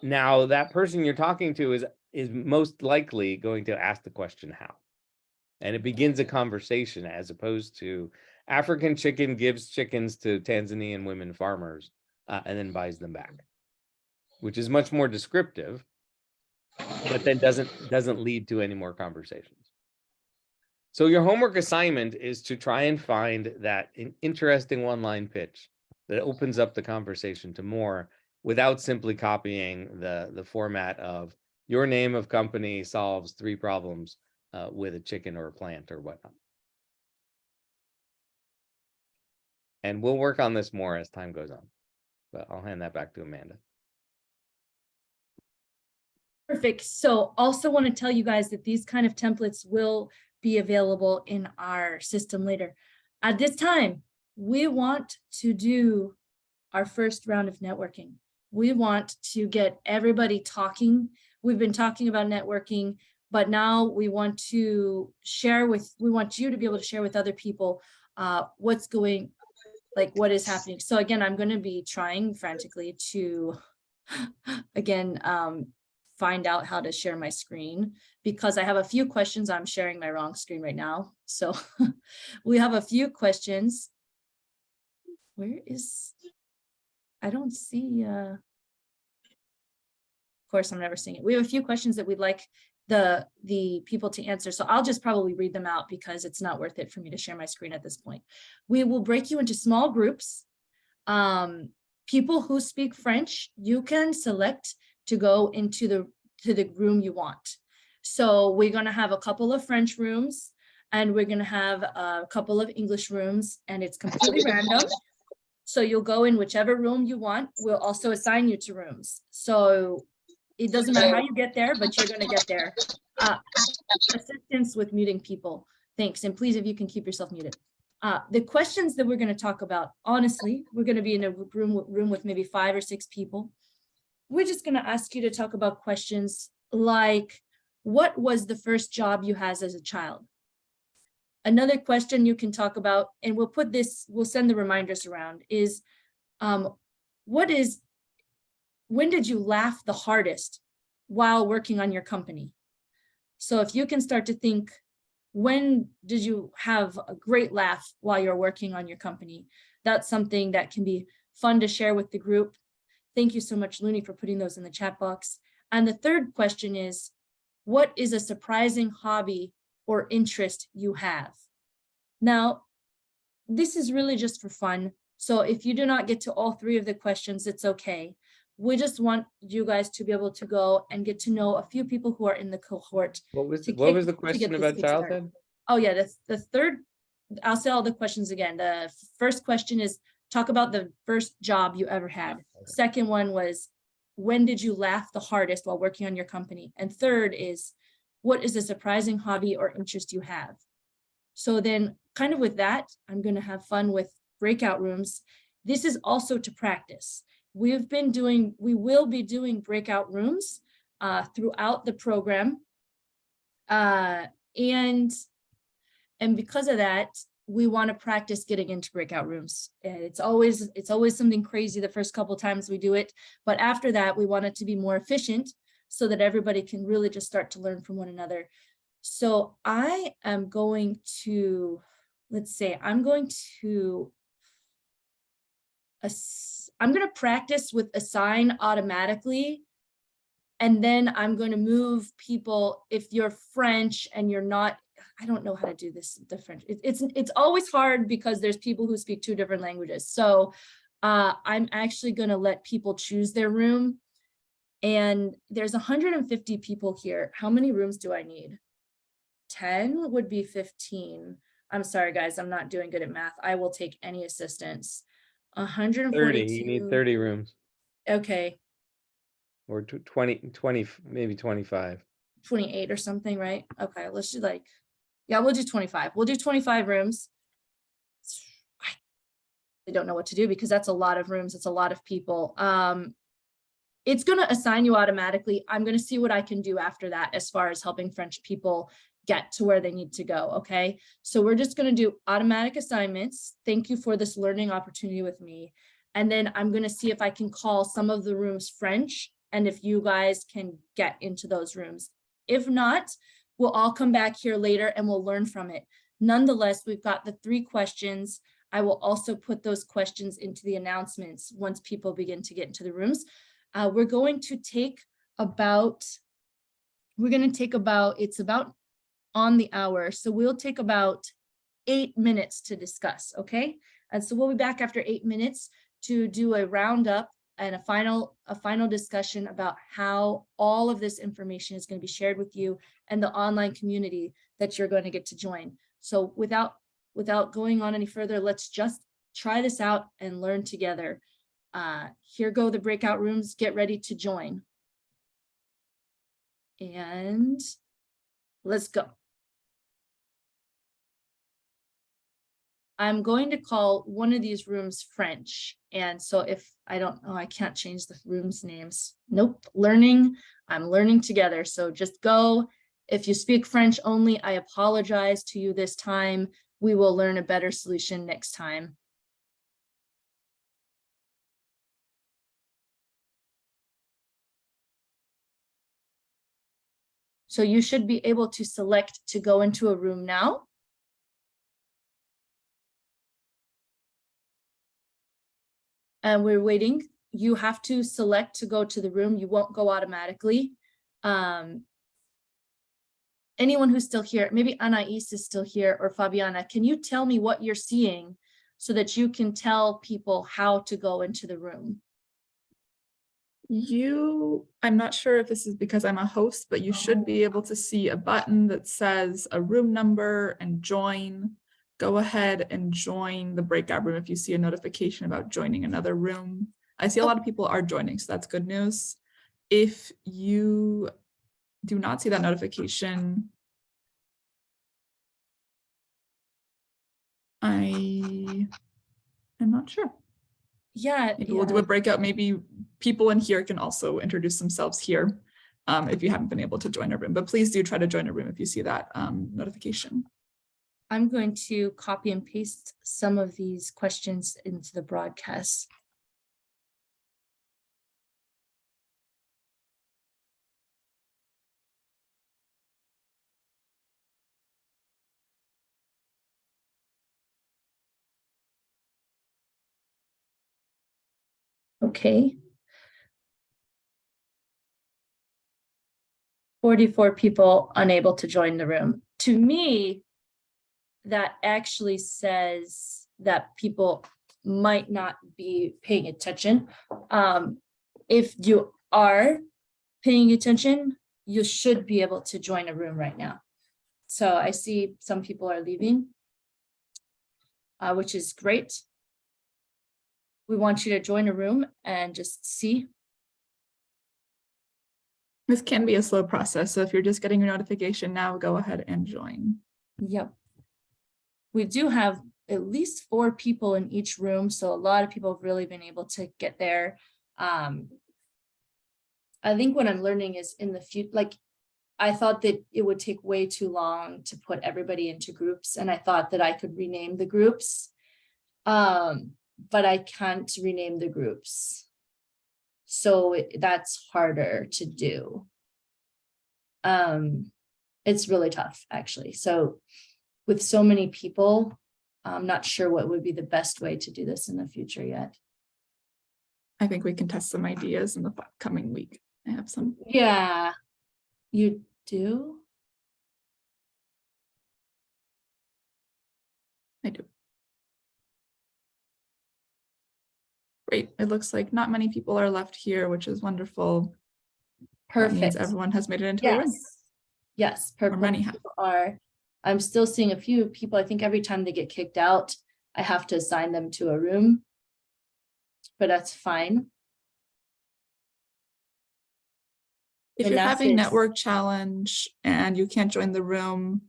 Now, that person you're talking to is most likely going to ask the question how. And it begins a conversation, as opposed to African Chicken gives chickens to Tanzanian women farmers and then buys them back, which is much more descriptive, but then doesn't lead to any more conversations. So your homework assignment is to try and find that an interesting one-line pitch that opens up the conversation to more without simply copying the format of your name of company solves 3 problems with a chicken or a plant or whatnot. And we'll work on this more as time goes on, but I'll hand that back to Amanda. Perfect. So also want to tell you guys that these kind of templates will be available in our system later. At this time, we want to do our first round of networking. We want to get everybody talking. We've been talking about networking, but now we want to we want you to be able to share with other people what is happening. So again, I'm going to be trying frantically to, again, find out how to share my screen, because I have a few questions. I'm sharing my wrong screen right now. So we have a few questions. I don't see, of course, I'm never seeing it. We have a few questions that we'd like the people to answer. So I'll just probably read them out because it's not worth it for me to share my screen at this point. We will break you into small groups. People who speak French, you can select to go into the room you want. So we're going to have a couple of French rooms and we're going to have a couple of English rooms, and it's completely random. So you'll go in whichever room you want. We'll also assign you to rooms. So it doesn't matter how you get there, but you're going to get there. Assistance with muting people. Thanks. And please, if you can keep yourself muted. The questions that we're going to talk about, honestly, we're going to be in a room with maybe 5 or 6 people. We're just going to ask you to talk about questions like, what was the first job you had as a child? Another question you can talk about, and we'll send the reminders around, is when did you laugh the hardest while working on your company? So if you can start to think, when did you have a great laugh while you're working on your company? That's something that can be fun to share with the group. Thank you so much, Looney, for putting those in the chat box. And the third question is, what is a surprising hobby or interest you have? Now, this is really just for fun. So if you do not get to all 3 of the questions, it's okay. We just want you guys to be able to go and get to know a few people who are in the cohort. What was the question about childhood? Oh yeah, the third, I'll say all the questions again. The first question is, talk about the first job you ever had. Second one was, when did you laugh the hardest while working on your company? And third is, what is a surprising hobby or interest you have? So then kind of with that, I'm going to have fun with breakout rooms. This is also to practice. We will be doing breakout rooms throughout the program. And because of that, we want to practice getting into breakout rooms. And it's always something crazy the first couple times we do it. But after that, we want it to be more efficient so that everybody can really just start to learn from one another. So I am going to, I'm going to practice with assign automatically. And then I'm going to move people. If you're French and you're not, I don't know how to do this, the French. It's always hard because there's people who speak 2 different languages. So I'm actually going to let people choose their room. And there's 150 people here. How many rooms do I need? 10 would be 15. I'm sorry, guys, I'm not doing good at math. I will take any assistance. 142. 30, you need 30 rooms. Okay, Or 20, maybe 25. 28 or something, right? Okay, let's do like, yeah, we'll do 25. We'll do 25 rooms. I don't know what to do because that's a lot of rooms. It's a lot of people. It's going to assign you automatically. I'm going to see what I can do after that as far as helping French people get to where they need to go. Okay, so we're just going to do automatic assignments. Thank you for this learning opportunity with me. And then I'm going to see if I can call some of the rooms French and if you guys can get into those rooms. If not, we'll all come back here later and we'll learn from it. Nonetheless, we've got the 3 questions. I will also put those questions into the announcements once people begin to get into the rooms. We're going to take about, it's about on the hour. So we'll take about 8 minutes to discuss, okay? And so we'll be back after 8 minutes to do a roundup and a final discussion about how all of this information is going to be shared with you and the online community that you're going to get to join. So without going on any further, let's just try this out and learn together. Here go the breakout rooms. Get ready to join. And let's go. I'm going to call one of these rooms French. And so if I don't know, I can't change the rooms names. Nope, I'm learning together. So just go. If you speak French only, I apologize to you this time. We will learn a better solution next time. So you should be able to select to go into a room now. And we're waiting. You have to select to go to the room. You won't go automatically. Anyone who's still here, maybe Anais is still here or Fabiana, can you tell me what you're seeing so that you can tell people how to go into the room? I'm not sure if this is because I'm a host, but you should be able to see a button that says a room number and join. Go ahead and join the breakout room if you see a notification about joining another room. I see a lot of people are joining, so that's good news. If you do not see that notification, I am not sure. Yeah, maybe we'll do a breakout. Maybe people in here can also introduce themselves here if you haven't been able to join a room, but please do try to join a room if you see that notification. I'm going to copy and paste some of these questions into the broadcast. Okay. 44 people unable to join the room. To me, that actually says that people might not be paying attention. If you are paying attention, you should be able to join a room right now. So I see some people are leaving, which is great. We want you to join a room and just see. This can be a slow process, so if you're just getting your notification now, go ahead and join. Yep. We do have at least 4 people in each room, so a lot of people have really been able to get there. I think what I'm learning is in the future, like I thought that it would take way too long to put everybody into groups, and I thought that I could rename the groups, but I can't rename the groups. So that's harder to do. It's really tough, actually. So with so many people, I'm not sure what would be the best way to do this in the future yet. I think we can test some ideas in the coming week. I have some. Yeah, you do? I do. Great. It looks like not many people are left here, which is wonderful. That means Perfect. everyone has made it into the room. Yes, Or perfect. many have. People are. I'm still seeing a few people. I think every time they get kicked out, I have to assign them to a room. But that's fine. If you're having network challenge and you can't join the room,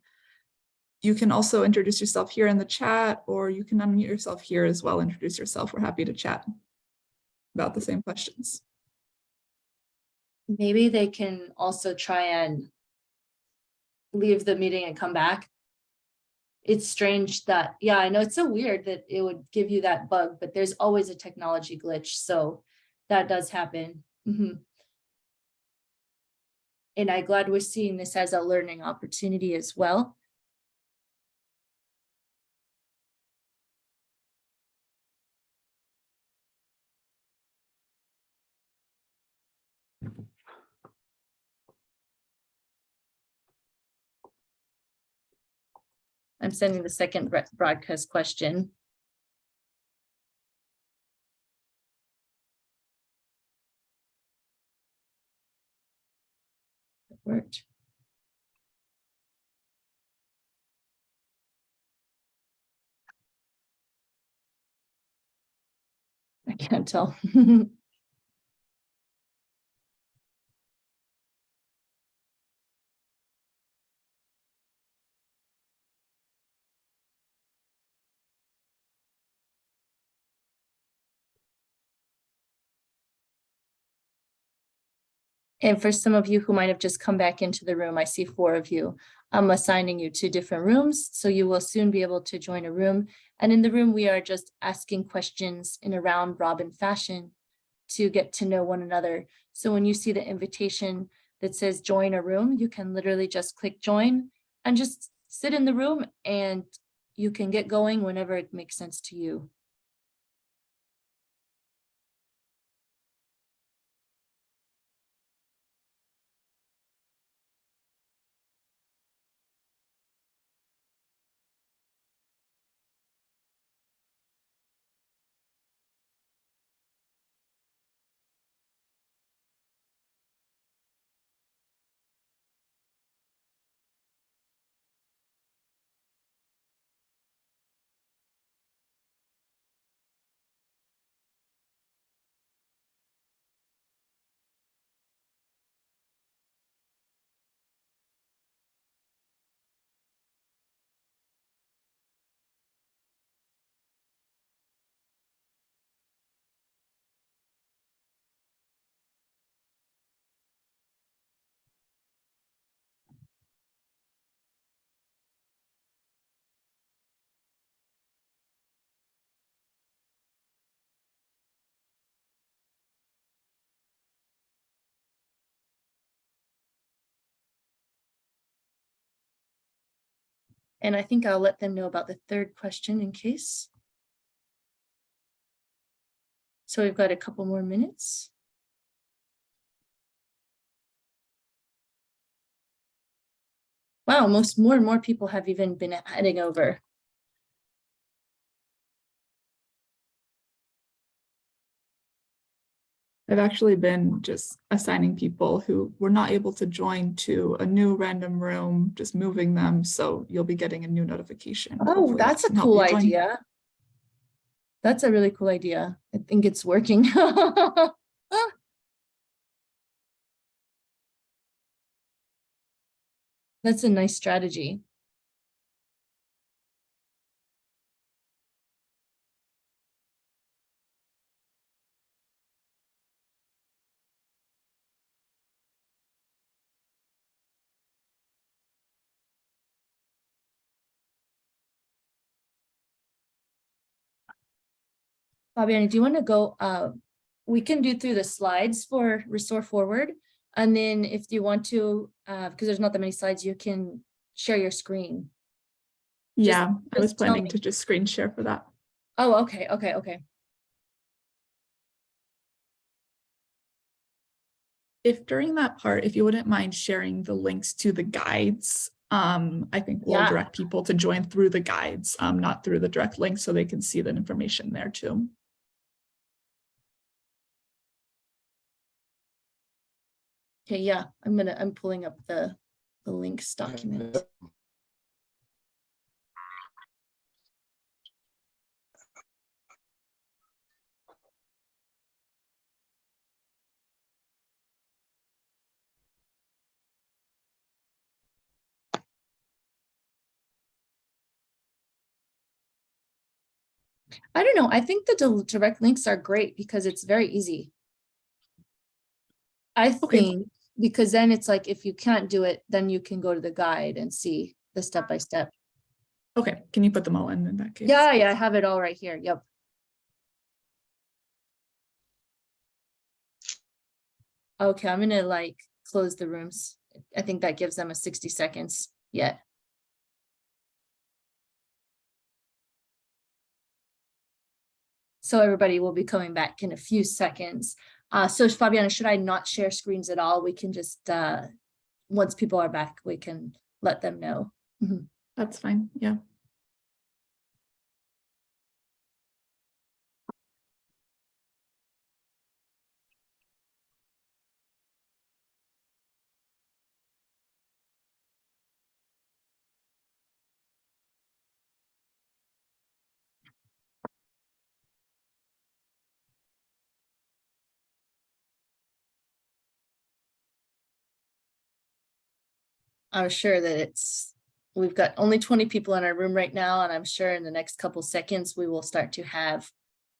you can also introduce yourself here in the chat, or you can unmute yourself here as well. Introduce yourself. We're happy to chat about the same questions. Maybe they can also try and leave the meeting and come back. It's strange that, yeah, I know it's so weird that it would give you that bug, but there's always a technology glitch. So that does happen. And I'm glad we're seeing this as a learning opportunity as well. I'm sending the second broadcast question. It worked. I can't tell. And for some of you who might have just come back into the room, I see 4 of you. I'm assigning you to different rooms, so you will soon be able to join a room. And in the room, we are just asking questions in a round robin fashion to get to know one another. So when you see the invitation that says join a room, you can literally just click join and just sit in the room, and you can get going whenever it makes sense to you. And I think I'll let them know about the third question in case. So we've got a couple more minutes. Wow, more and more people have even been heading over. I've actually been just assigning people who were not able to join to a new random room, just moving them. So you'll be getting a new notification. Oh, Hopefully that's a can help cool you join. idea. That's a really cool idea. I think it's working. That's a nice strategy. Fabiana, do you want to go? We can do through the slides for Restore Forward. And then if you want to, because there's not that many slides, you can share your screen. Yeah, I was tell planning me. to just screen share for that. Oh, okay, okay, okay. If during that part, if you wouldn't mind sharing the links to the guides, I think we'll direct people to join through the guides, not through the direct link, so they can see that information there too. Okay, yeah, I'm pulling up the links document. I don't know. I think the direct links are great because it's very easy. I think because then it's like, if you can't do it, then you can go to the guide and see the step-by-step. Okay, can you put them all in that case? Yeah, I have it all right here. Yep. Okay, I'm gonna like close the rooms. I think that gives them a 60 seconds yet. So everybody will be coming back in a few seconds. So Fabiana, should I not share screens at all? We can just, once people are back, we can let them know. Mhm. That's fine, yeah. I'm sure that we've got only 20 people in our room right now, and I'm sure in the next couple seconds, we will start to have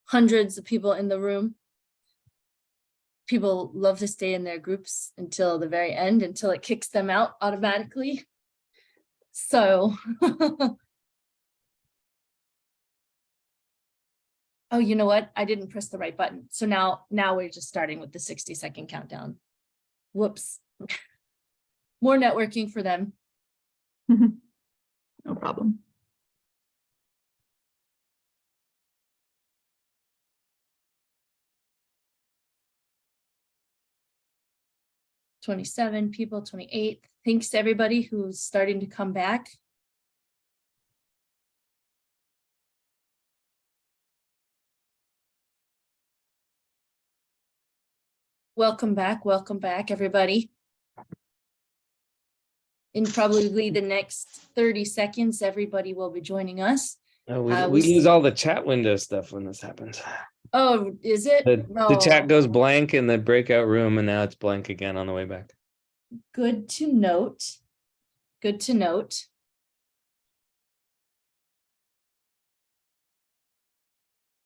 hundreds of people in the room. People love to stay in their groups until the very end, until it kicks them out automatically. So, oh, you know what? I didn't press the right button. So now we're just starting with the 60-second countdown. Whoops. More networking for them. No problem. "27 people, 28. Thanks to everybody who's starting to come back. Welcome back, everybody. In probably the next 30 seconds, everybody will be joining us. Oh, we lose all the chat window stuff when this happens. Oh, is it? The chat Oh, goes blank in the breakout room, and now it's blank again on the way back. good to note. Good to note.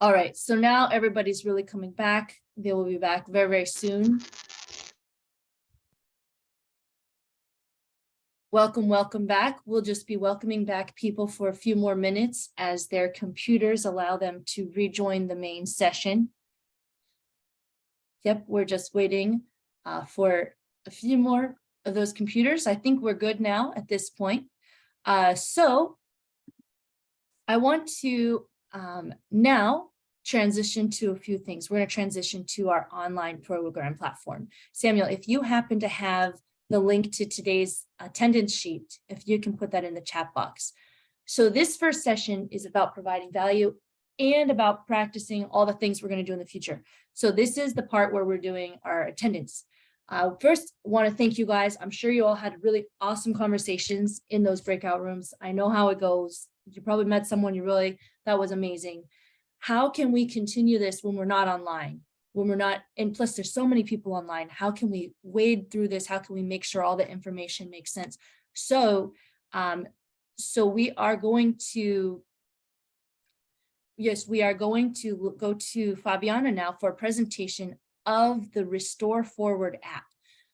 All right, so now everybody's really coming back. They will be back very, very soon. Welcome back. We'll just be welcoming back people for a few more minutes as their computers allow them to rejoin the main session. Yep, we're just waiting for a few more of those computers. I think we're good now at this point. So I want to now transition to a few things. We're going to transition to our online program platform. Samuel, if you happen to have the link to today's attendance sheet, if you can put that in the chat box. So this first session is about providing value and about practicing all the things we're going to do in the future. So this is the part where we're doing our attendance. First, I want to thank you guys. I'm sure you all had really awesome conversations in those breakout rooms. I know how it goes. You probably met someone you really thought was amazing. How can we continue this when we're not online? When we're not, and plus there's so many people online, how can we wade through this? How can we make sure all the information makes sense? So, we are going to, yes, we are going to go to Fabiana now for a presentation of the Restore Forward app.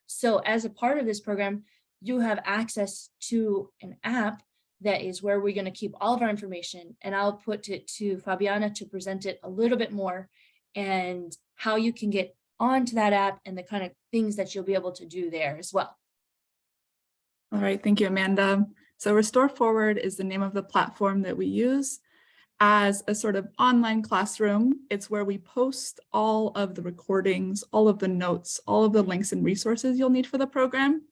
So as a part of this program, you have access to an app that is where we're going to keep all of our information, and I'll put it to Fabiana to present it a little bit more and how you can get onto that app and the kind of things that you'll be able to do there as well. All right, thank you, Amanda. So Restore Forward is the name of the platform that we use as a sort of online classroom. It's where we post all of the recordings, all of the notes, all of the links and resources you'll need for the program.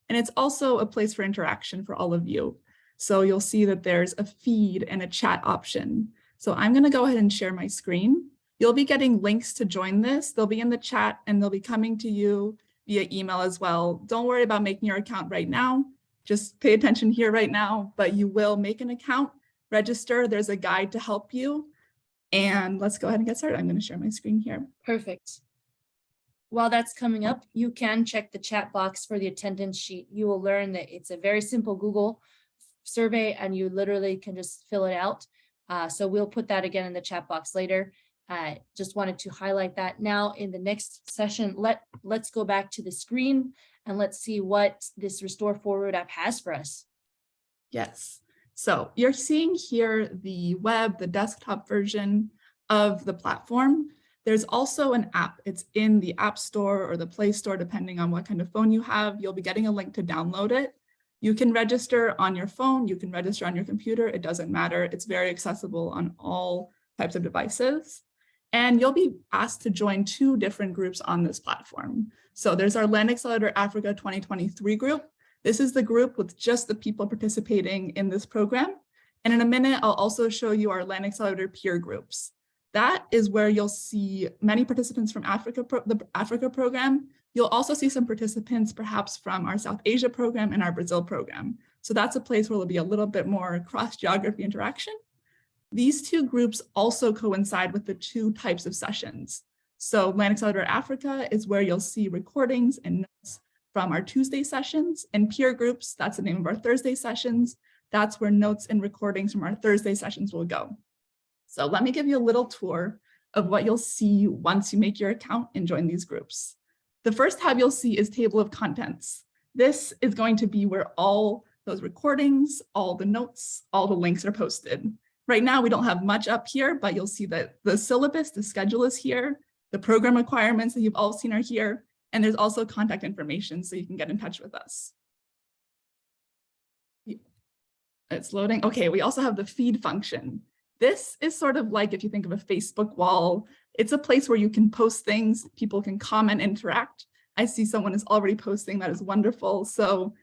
And it's also a place for interaction for all of you. So you'll see that there's a feed and a chat option. So I'm going to go ahead and share my screen. You'll be getting links to join this. They'll be in the chat and they'll be coming to you via email as well. Don't worry about making your account right now. Just pay attention here right now, but you will make an account, register. There's a guide to help you. And let's go ahead and get started. I'm going to share my screen here. Perfect. While that's coming up, you can check the chat box for the attendance sheet. You will learn that it's a very simple Google survey and you literally can just fill it out. So we'll put that again in the chat box later. Just wanted to highlight that. Now in the next session, let's go back to the screen and let's see what this Restore Forward app has for us. Yes. So you're seeing here the web, the desktop version of the platform. There's also an app. It's in the App Store or the Play Store, depending on what kind of phone you have. You'll be getting a link to download it. You can register on your phone. You can register on your computer. It doesn't matter. It's very accessible on all types of devices. And you'll be asked to join 2 different groups on this platform. So there's our Land Accelerator Africa 2023 group. This is the group with just the people participating in this program. And in a minute, I'll also show you our Land Accelerator peer groups. That is where you'll see many participants from the Africa program. You'll also see some participants perhaps from our South Asia program and our Brazil program. So that's a place where there'll be a little bit more cross-geography interaction. These 2 groups also coincide with the 2 types of sessions. So Land Accelerator Africa is where you'll see recordings and notes from our Tuesday sessions, and peer groups, that's the name of our Thursday sessions. That's where notes and recordings from our Thursday sessions will go. So let me give you a little tour of what you'll see once you make your account and join these groups. The first tab you'll see is Table of Contents. This is going to be where all those recordings, all the notes, all the links are posted. Right now, we don't have much up here, but you'll see that the syllabus, the schedule is here. The program requirements that you've all seen are here. And there's also contact information so you can get in touch with us. It's loading. Okay, we also have the feed function. This is sort of like if you think of a Facebook wall, it's a place where you can post things, people can comment, interact. I see someone is already posting, that is wonderful. So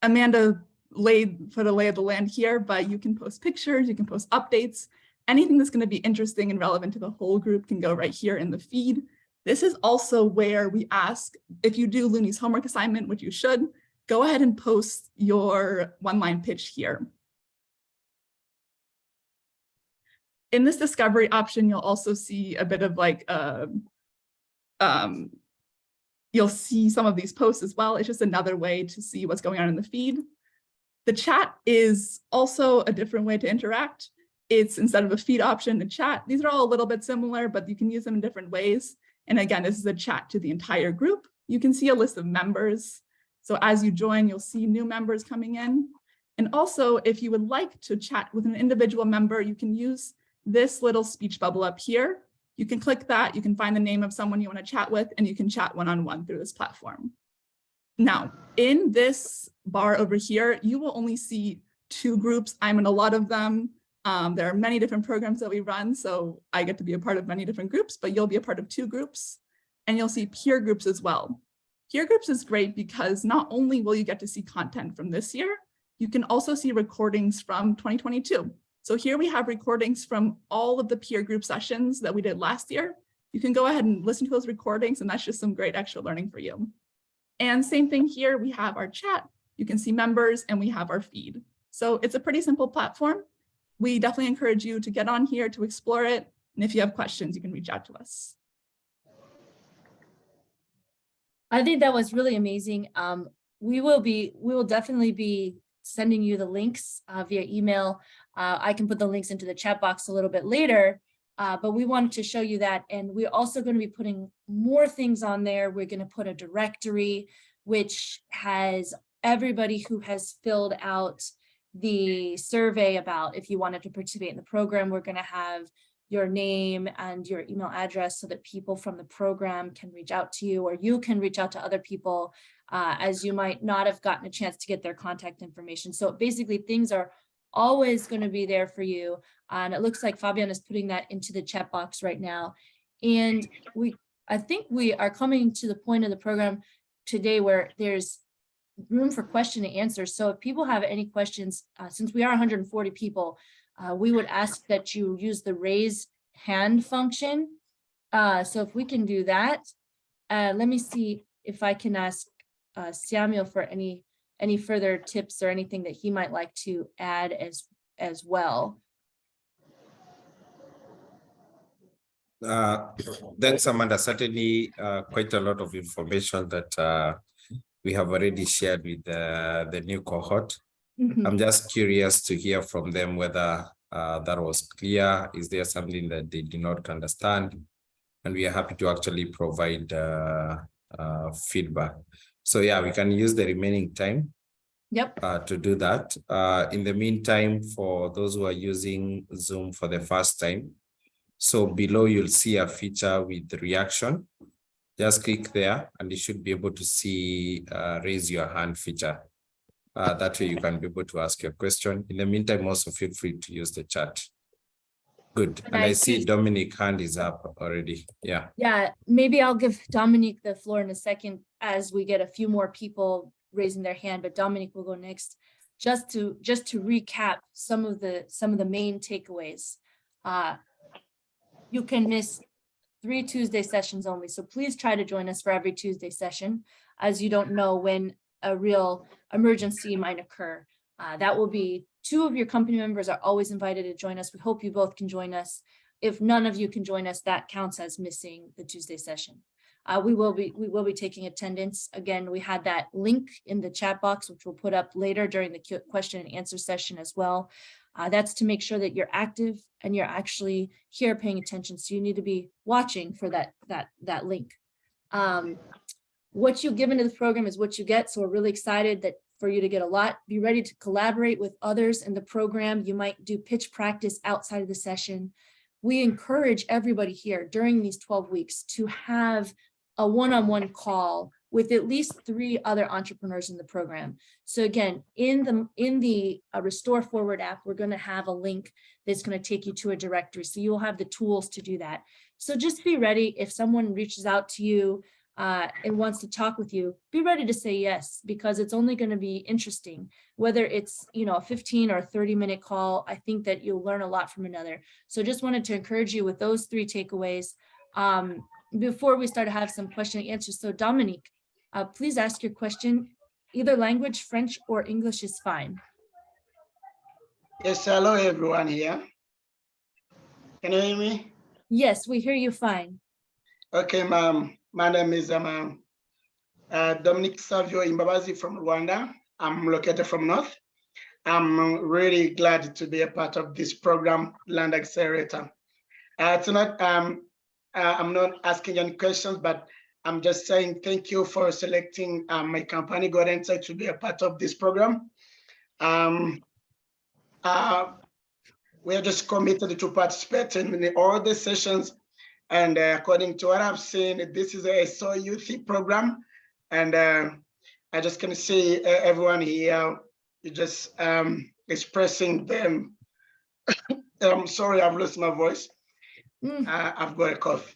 Amanda put a lay of the land here, but you can post pictures, you can post updates. Anything that's going to be interesting and relevant to the whole group can go right here in the feed. This is also where we ask, if you do Looney's homework assignment, which you should, go ahead and post your one-line pitch here. In this discovery option, you'll also see a bit of like, you'll see some of these posts as well. It's just another way to see what's going on in the feed. The chat is also a different way to interact. It's instead of a feed option, a chat. These are all a little bit similar, but you can use them in different ways. And again, this is a chat to the entire group. You can see a list of members. So as you join, you'll see new members coming in. And also, if you would like to chat with an individual member, you can use this little speech bubble up here. You can click that, you can find the name of someone you want to chat with, and you can chat one-on-one through this platform. Now, in this bar over here, you will only see 2 groups. I'm in a lot of them. There are many different programs that we run, so I get to be a part of many different groups, but you'll be a part of 2 groups, and you'll see peer groups as well. Peer groups is great because not only will you get to see content from this year, you can also see recordings from 2022. So here we have recordings from all of the peer group sessions that we did last year. You can go ahead and listen to those recordings, and that's just some great extra learning for you. And same thing here, we have our chat, you can see members, and we have our feed. So it's a pretty simple platform. We definitely encourage you to get on here to explore it. And if you have questions, you can reach out to us. I think that was really amazing. We will definitely be sending you the links via email. I can put the links into the chat box a little bit later, but we wanted to show you that. And we're also going to be putting more things on there. We're going to put a directory, which has everybody who has filled out the survey about if you wanted to participate in the program. We're going to have your name and your email address so that people from the program can reach out to you, or you can reach out to other people as you might not have gotten a chance to get their contact information. So basically things are always going to be there for you. And it looks like Fabian is putting that into the chat box right now. And I think we are coming to the point of the program today where there's room for question and answers. So if people have any questions, since we are 140 people, we would ask that you use the raise hand function. So if we can do that, let me see if I can ask Samuel for any further tips or anything that he might like to add as well. Thanks, Amanda. Certainly quite a lot of information that we have already shared with the new cohort. I'm just curious to hear from them whether that was clear. Is there something that they did not understand? And we are happy to actually provide feedback. So yeah, we can use the remaining time to do that. In the meantime, for those who are using Zoom for the first time, so below you'll see a feature with the reaction. Just click there and you should be able to see raise your hand feature. That way you can be able to ask your question. In the meantime, also feel free to use the chat. Good. And I see Dominic hand is up already. Yeah. Yeah, maybe I'll give Dominic the floor in a second as we get a few more people raising their hand, but Dominic will go next. Just to recap some of the main takeaways. You can miss 3 Tuesday sessions only. So please try to join us for every Tuesday session, as you don't know when a real emergency might occur. That will be 2 of your company members are always invited to join us. We hope you both can join us. If none of you can join us, that counts as missing the Tuesday session. We will be taking attendance. Again, we had that link in the chat box, which we'll put up later during the question and answer session as well. That's to make sure that you're active and you're actually here paying attention. So you need to be watching for that link. What you give into the program is what you get. So we're really excited that for you to get a lot. Be ready to collaborate with others in the program. You might do pitch practice outside of the session. We encourage everybody here during these 12 weeks to have a one-on-one call with at least 3 other entrepreneurs in the program. So again, in the Restore Forward app, we're going to have a link that's going to take you to a directory. So you'll have the tools to do that. So just be ready if someone reaches out to you and wants to talk with you, be ready to say yes, because it's only going to be interesting. Whether it's, a 15 or 30-minute call, I think that you'll learn a lot from another. So just wanted to encourage you with those 3 takeaways before we start to have some question and answers. So Dominique, please ask your question. Either language, French or English is fine. Yes, hello everyone here. Can you hear me? Yes, we hear you fine. Okay, ma'am. My name is Dominic Savio Imbabazi from Rwanda. I'm located from North. I'm really glad to be a part of this program, Land Accelerator. Tonight, I'm not asking any questions, but I'm just saying thank you for selecting my company, God Insight, to be a part of this program. We are just committed to participate in all the sessions. And according to what I've seen, this is a so youthy program. And I just can see everyone here, you just expressing them. I'm sorry, I've lost my voice. I've got a cough.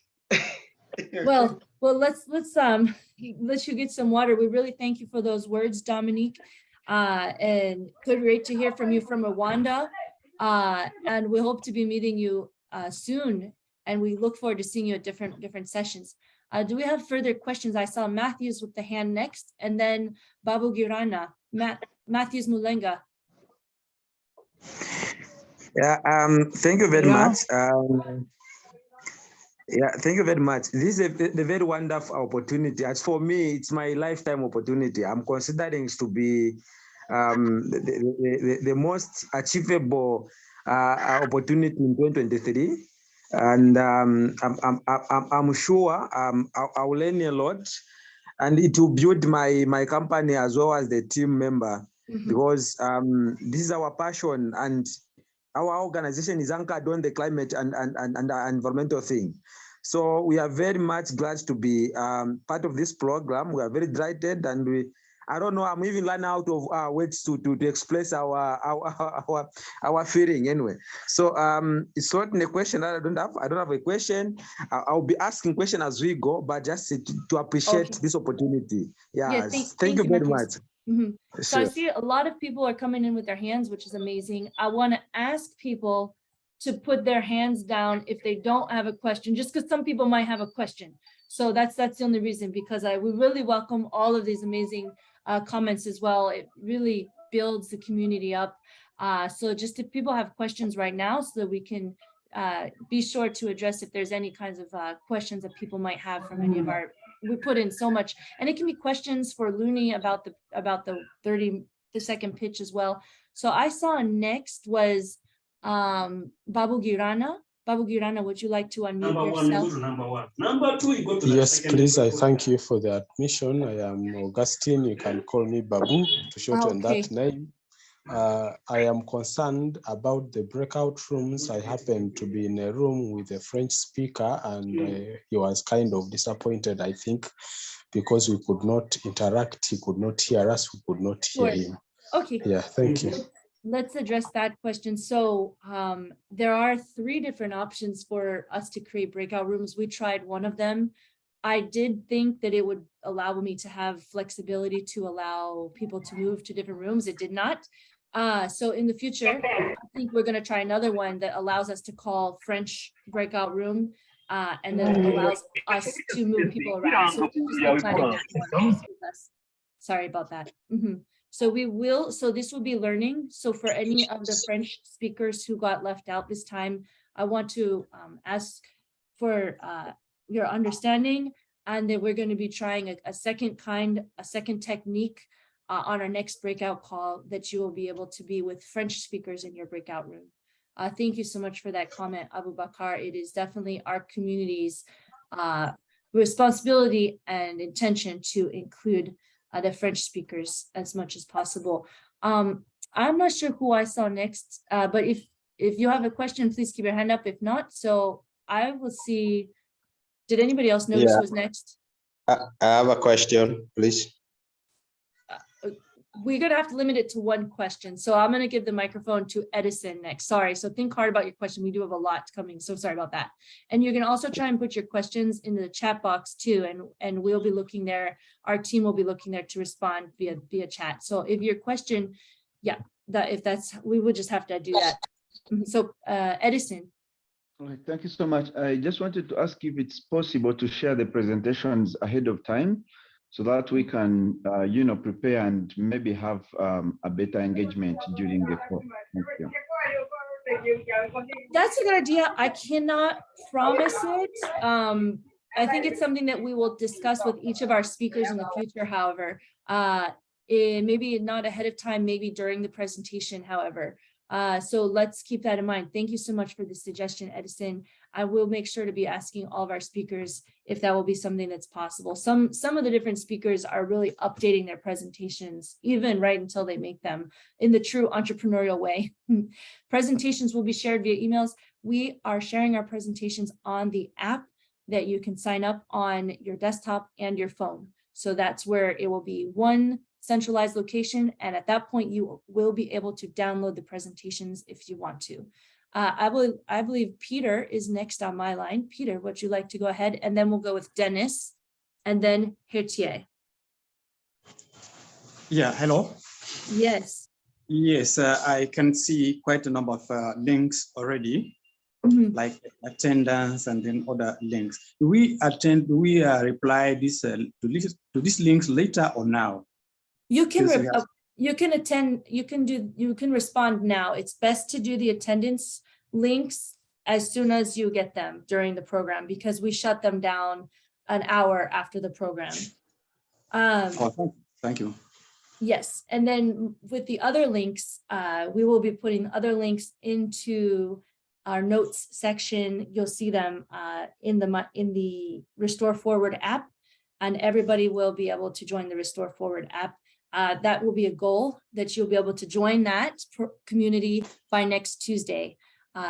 Well, let's let you get some water. We really thank you for those words, Dominique. And great to hear from you from Rwanda. And we hope to be meeting you soon. And we look forward to seeing you at different sessions. Do we have further questions? I saw Matthews with the hand next, and then Babu Girana. Matthews Mulenga. Yeah, thank you very much. Yeah, thank you very much. This is a very wonderful opportunity. As for me, it's my lifetime opportunity. I'm considering it to be the most achievable opportunity in 2023. And I'm sure I will learn a lot, and it will build my company as well as the team member, because this is our passion, and our organization is anchored on the climate and environmental thing. So we are very much glad to be part of this program. We are very delighted, and I don't know, I'm even running out of words to express our feeling anyway. So it's not a question that I don't have a question. I'll be asking questions as we go, but just to appreciate this opportunity. Yes, thank you very much. So I see a lot of people are coming in with their hands, which is amazing. I want to ask people to put their hands down if they don't have a question, just because some people might have a question. So that's the only reason, because we really welcome all of these amazing comments as well. It really builds the community up. So just if people have questions right now, so that we can be sure to address if there's any kinds of questions that people might have from any of our, we put in so much, and it can be questions for Looney about the 30-second pitch as well. So I saw next was Babu Girana. Babu Girana, would you like to unmute yourself? Number two, you go to yes, please. I thank you for the admission. I am Augustine. You can call me Babu to shorten that name. I am concerned about the breakout rooms. I happened to be in a room with a French speaker, and he was kind of disappointed, I think, because we could not interact. He could not hear us. We could not hear him. Okay. Yeah, thank you. Let's address that question. So there are 3 different options for us to create breakout rooms. We tried one of them. I did think that it would allow me to have flexibility to allow people to move to different rooms. It did not. So in the future, I think we're going to try another one that allows us to call French breakout room, and then allows us to move people around. So we can just be planning that one with us. Sorry about that. So this will be learning. So for any of the French speakers who got left out this time, I want to ask for your understanding, and that we're going to be trying a second technique on our next breakout call, that you will be able to be with French speakers in your breakout room. Thank you so much for that comment, Abu Bakar. It is definitely our community's responsibility and intention to include the French speakers as much as possible. I'm not sure who I saw next, but if you have a question, please keep your hand up. If not, so I will see. Did anybody else notice who was next? I have a question, please. We're going to have to limit it to one question. So I'm going to give the microphone to Edison next. Sorry. So think hard about your question. We do have a lot coming. So sorry about that. And you can also try and put your questions in the chat box too. And we'll be looking there. Our team will be looking there to respond via chat. So if your question, we would just have to do that. So Edison. All right, thank you so much. I just wanted to ask if it's possible to share the presentations ahead of time, so that we can, prepare and maybe have a better engagement during the call. Thank you. That's a good idea. I cannot promise it. I think it's something that we will discuss with each of our speakers in the future, however. Maybe not ahead of time, maybe during the presentation, however. So let's keep that in mind. Thank you so much for the suggestion, Edison. I will make sure to be asking all of our speakers if that will be something that's possible. Some of the different speakers are really updating their presentations, even right until they make them, in the true entrepreneurial way. Presentations will be shared via emails. We are sharing our presentations on the app that you can sign up on your desktop and your phone. So that's where it will be one centralized location. And at that point, you will be able to download the presentations if you want to. I believe Peter is next on my line. Peter, would you like to go ahead? And then we'll go with Dennis and then Hertier. Yeah, hello. Yes. Yes, I can see quite a number of links already, like attendance and then other links. Do we reply to these links later or now? You can attend, you can respond now. It's best to do the attendance links as soon as you get them during the program, because we shut them down an hour after the program. Thank you. Yes, and then with the other links, we will be putting other links into our notes section. You'll see them in the Restore Forward app, and everybody will be able to join the Restore Forward app. That will be a goal, that you'll be able to join that community by next Tuesday.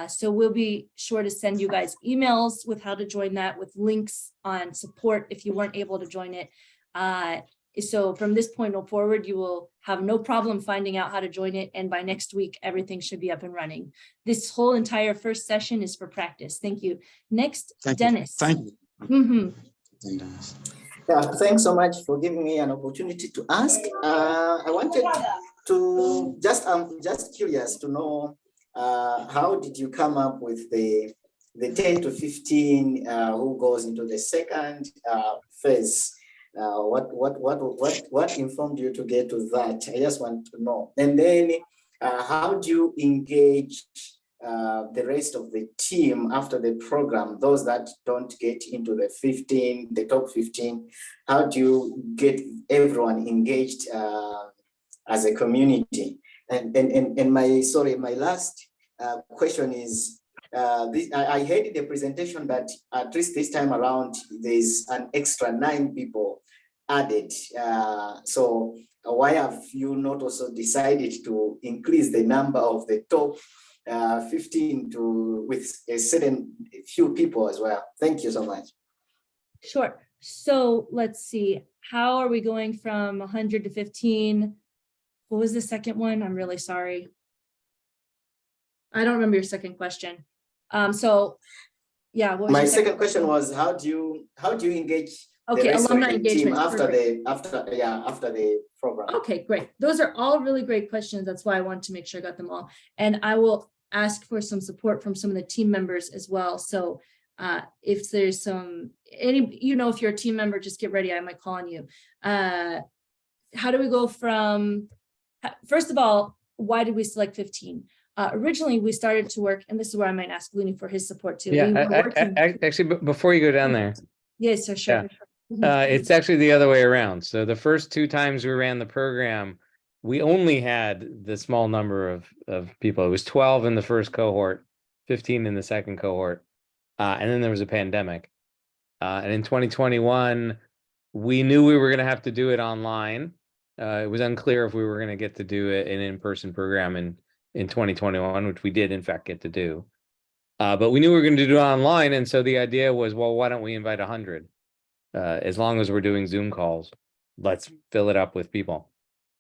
So we'll be sure to send you guys emails with how to join that, with links on support if you weren't able to join it. So from this point forward, you will have no problem finding out how to join it. And by next week, everything should be up and running. This whole entire first session is for practice. Thank you. Next, Dennis. Thank you. Yeah, thanks so much for giving me an opportunity to ask. I wanted to I'm just curious to know how did you come up with the the 10 to 15 who goes into the second phase, what informed you to get to that? I just want to know. And then how do you engage the rest of the team after the program, those that don't get into the top 15? How do you get everyone engaged as a community? And my last question is, I heard in the presentation that at least this time around, there's an extra 9 people added. So why have you not also decided to increase the number of the top 15 with a certain few people as well? Thank you so much. Sure. So let's see. How are we going from 100 to 15? What was the second one? I'm really sorry. I don't remember your second question. So yeah, what was my your second question was, how do you engage the okay, rest alumni of the engagement team after the program? Okay, great. Those are all really great questions. That's why I wanted to make sure I got them all. And I will ask for some support from some of the team members as well. So if there's if you're a team member, just get ready. I might call on you. How do we go from, first of all, why did we select 15? Originally, we started to work, and this is where I might ask Looney for his support too. Yeah, actually, before you go down there. Yes, so sure. Yeah. It's actually the other way around. So the first 2 times we ran the program, we only had the small number of people. It was 12 in the first cohort, 15 in the second cohort. And then there was a pandemic. And in 2021, we knew we were going to have to do it online. It was unclear if we were going to get to do an in-person program in 2021, which we did in fact get to do. But we knew we were going to do it online. And so the idea was, well, why don't we invite 100? As long as we're doing Zoom calls, let's fill it up with people.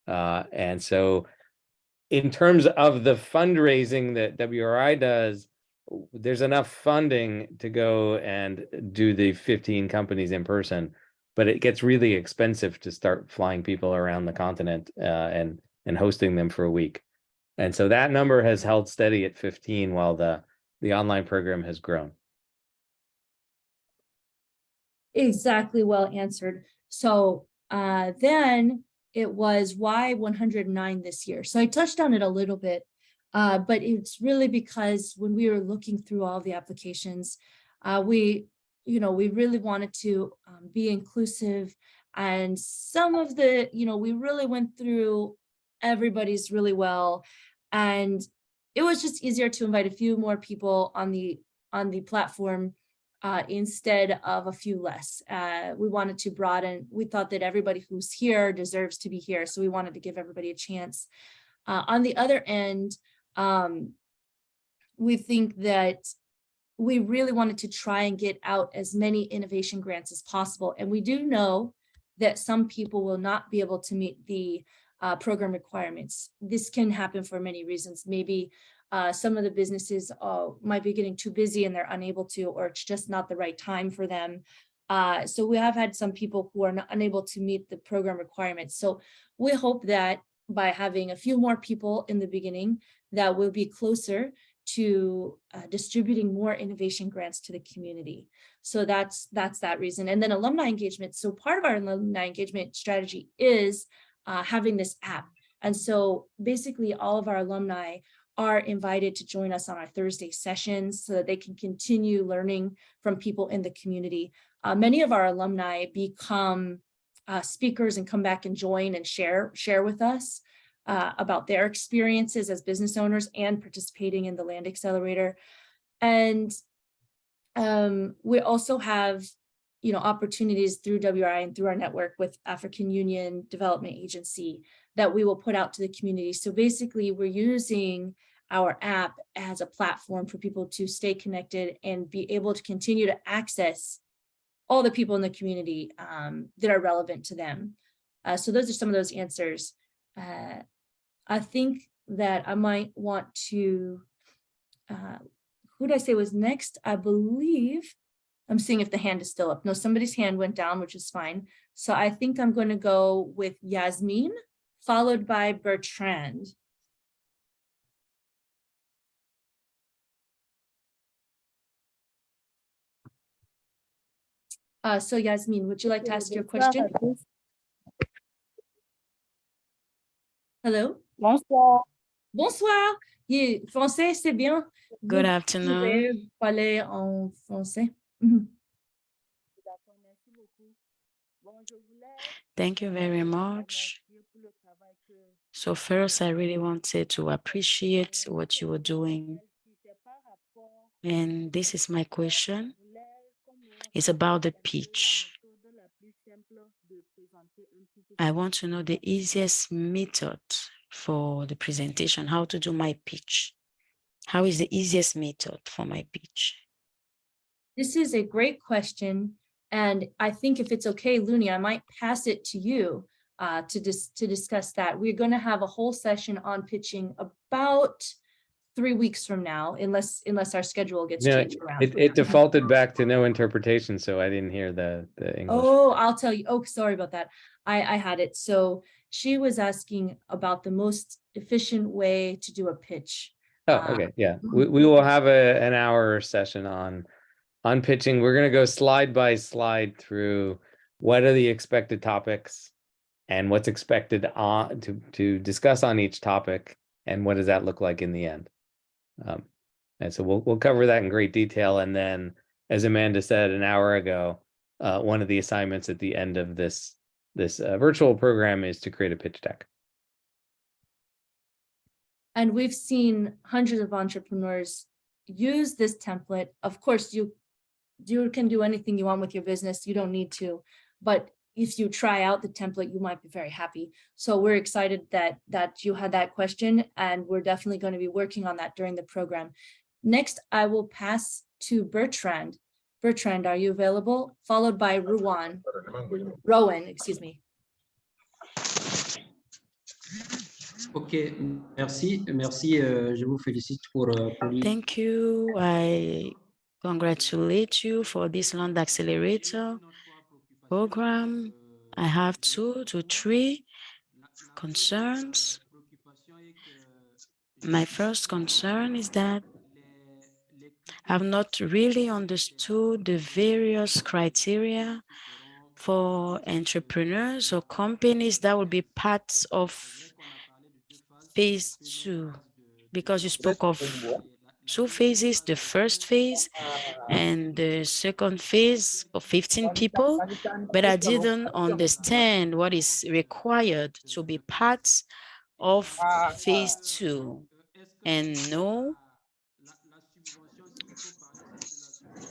And so in terms of the fundraising that WRI does, there's enough funding to go and do the 15 companies in person, but it gets really expensive to start flying people around the continent and hosting them for a week. And so that number has held steady at 15 while the online program has grown. Exactly, well answered. So then it was why 109 this year. So I touched on it a little bit, but it's really because when we were looking through all the applications, we really wanted to be inclusive, and some of the, we really went through everybody's really well, and it was just easier to invite a few more people on the platform instead of a few less. We wanted to broaden. We thought that everybody who's here deserves to be here, so we wanted to give everybody a chance. On the other end, we think that we really wanted to try and get out as many innovation grants as possible. And we do know that some people will not be able to meet the program requirements. This can happen for many reasons. Maybe some of the businesses might be getting too busy and they're unable to, or it's just not the right time for them. So we have had some people who are unable to meet the program requirements. So we hope that by having a few more people in the beginning, that we'll be closer to distributing more innovation grants to the community. So that's that reason. And then alumni engagement. So part of our alumni engagement strategy is having this app. And so basically all of our alumni are invited to join us on our Thursday sessions so that they can continue learning from people in the community. Many of our alumni become speakers and come back and join and share with us about their experiences as business owners and participating in the Land Accelerator. And we also have, opportunities through WRI and through our network with African Union Development Agency that we will put out to the community. So basically we're using our app as a platform for people to stay connected and be able to continue to access all the people in the community that are relevant to them. So those are some of those answers. I think that I might want to, who did I say was next? I believe, I'm seeing if the hand is still up. No, somebody's hand went down, which is fine. So I think I'm going to go with Yasmin, followed by Bertrand. So Yasmin, would you like to ask your question? Hello? Bonsoir. Bonsoir. Yeah, français, c'est bien. Good Vous afternoon. pouvez parler en français. Mhm. Thank you very much. So first, I really wanted to appreciate what you were doing. And this is my question. It's about the pitch. I want to know the easiest method for the presentation, how to do my pitch. How is the easiest method for my pitch? This is a great question. And I think if it's okay, Luni, I might pass it to you to discuss that. We're going to have a whole session on pitching about 3 weeks from now, unless our schedule gets No, changed around. it defaulted back to no interpretation, so I didn't hear the English. Oh, I'll tell you. Oh, sorry about that. I had it. So she was asking about the most efficient way to do a pitch. Oh, okay, yeah. We will have an hour session on pitching. We're going to go slide by slide through what are the expected topics and what's expected on to discuss on each topic, and what does that look like in the end. And so we'll cover that in great detail. And then, as Amanda said an hour ago, one of the assignments at the end of this virtual program is to create a pitch deck. And we've seen hundreds of entrepreneurs use this template. Of course, you can do anything you want with your business. You don't need to, but if you try out the template, you might be very happy. So we're excited that you had that question, and we're definitely going to be working on that during the program. Next, I will pass to Bertrand. Bertrand, are you available? Followed by Rowan, excuse me. Ok, merci, je vous félicite pour Thank you. I congratulate you for this Land Accelerator program. I have 2 to 3 concerns. My first concern is that I've not really understood the various criteria for entrepreneurs or companies that will be parts of phase 2, because you spoke of 2 phases, the first phase and the second phase of 15 people, but I didn't understand what is required to be part of phase 2. And no,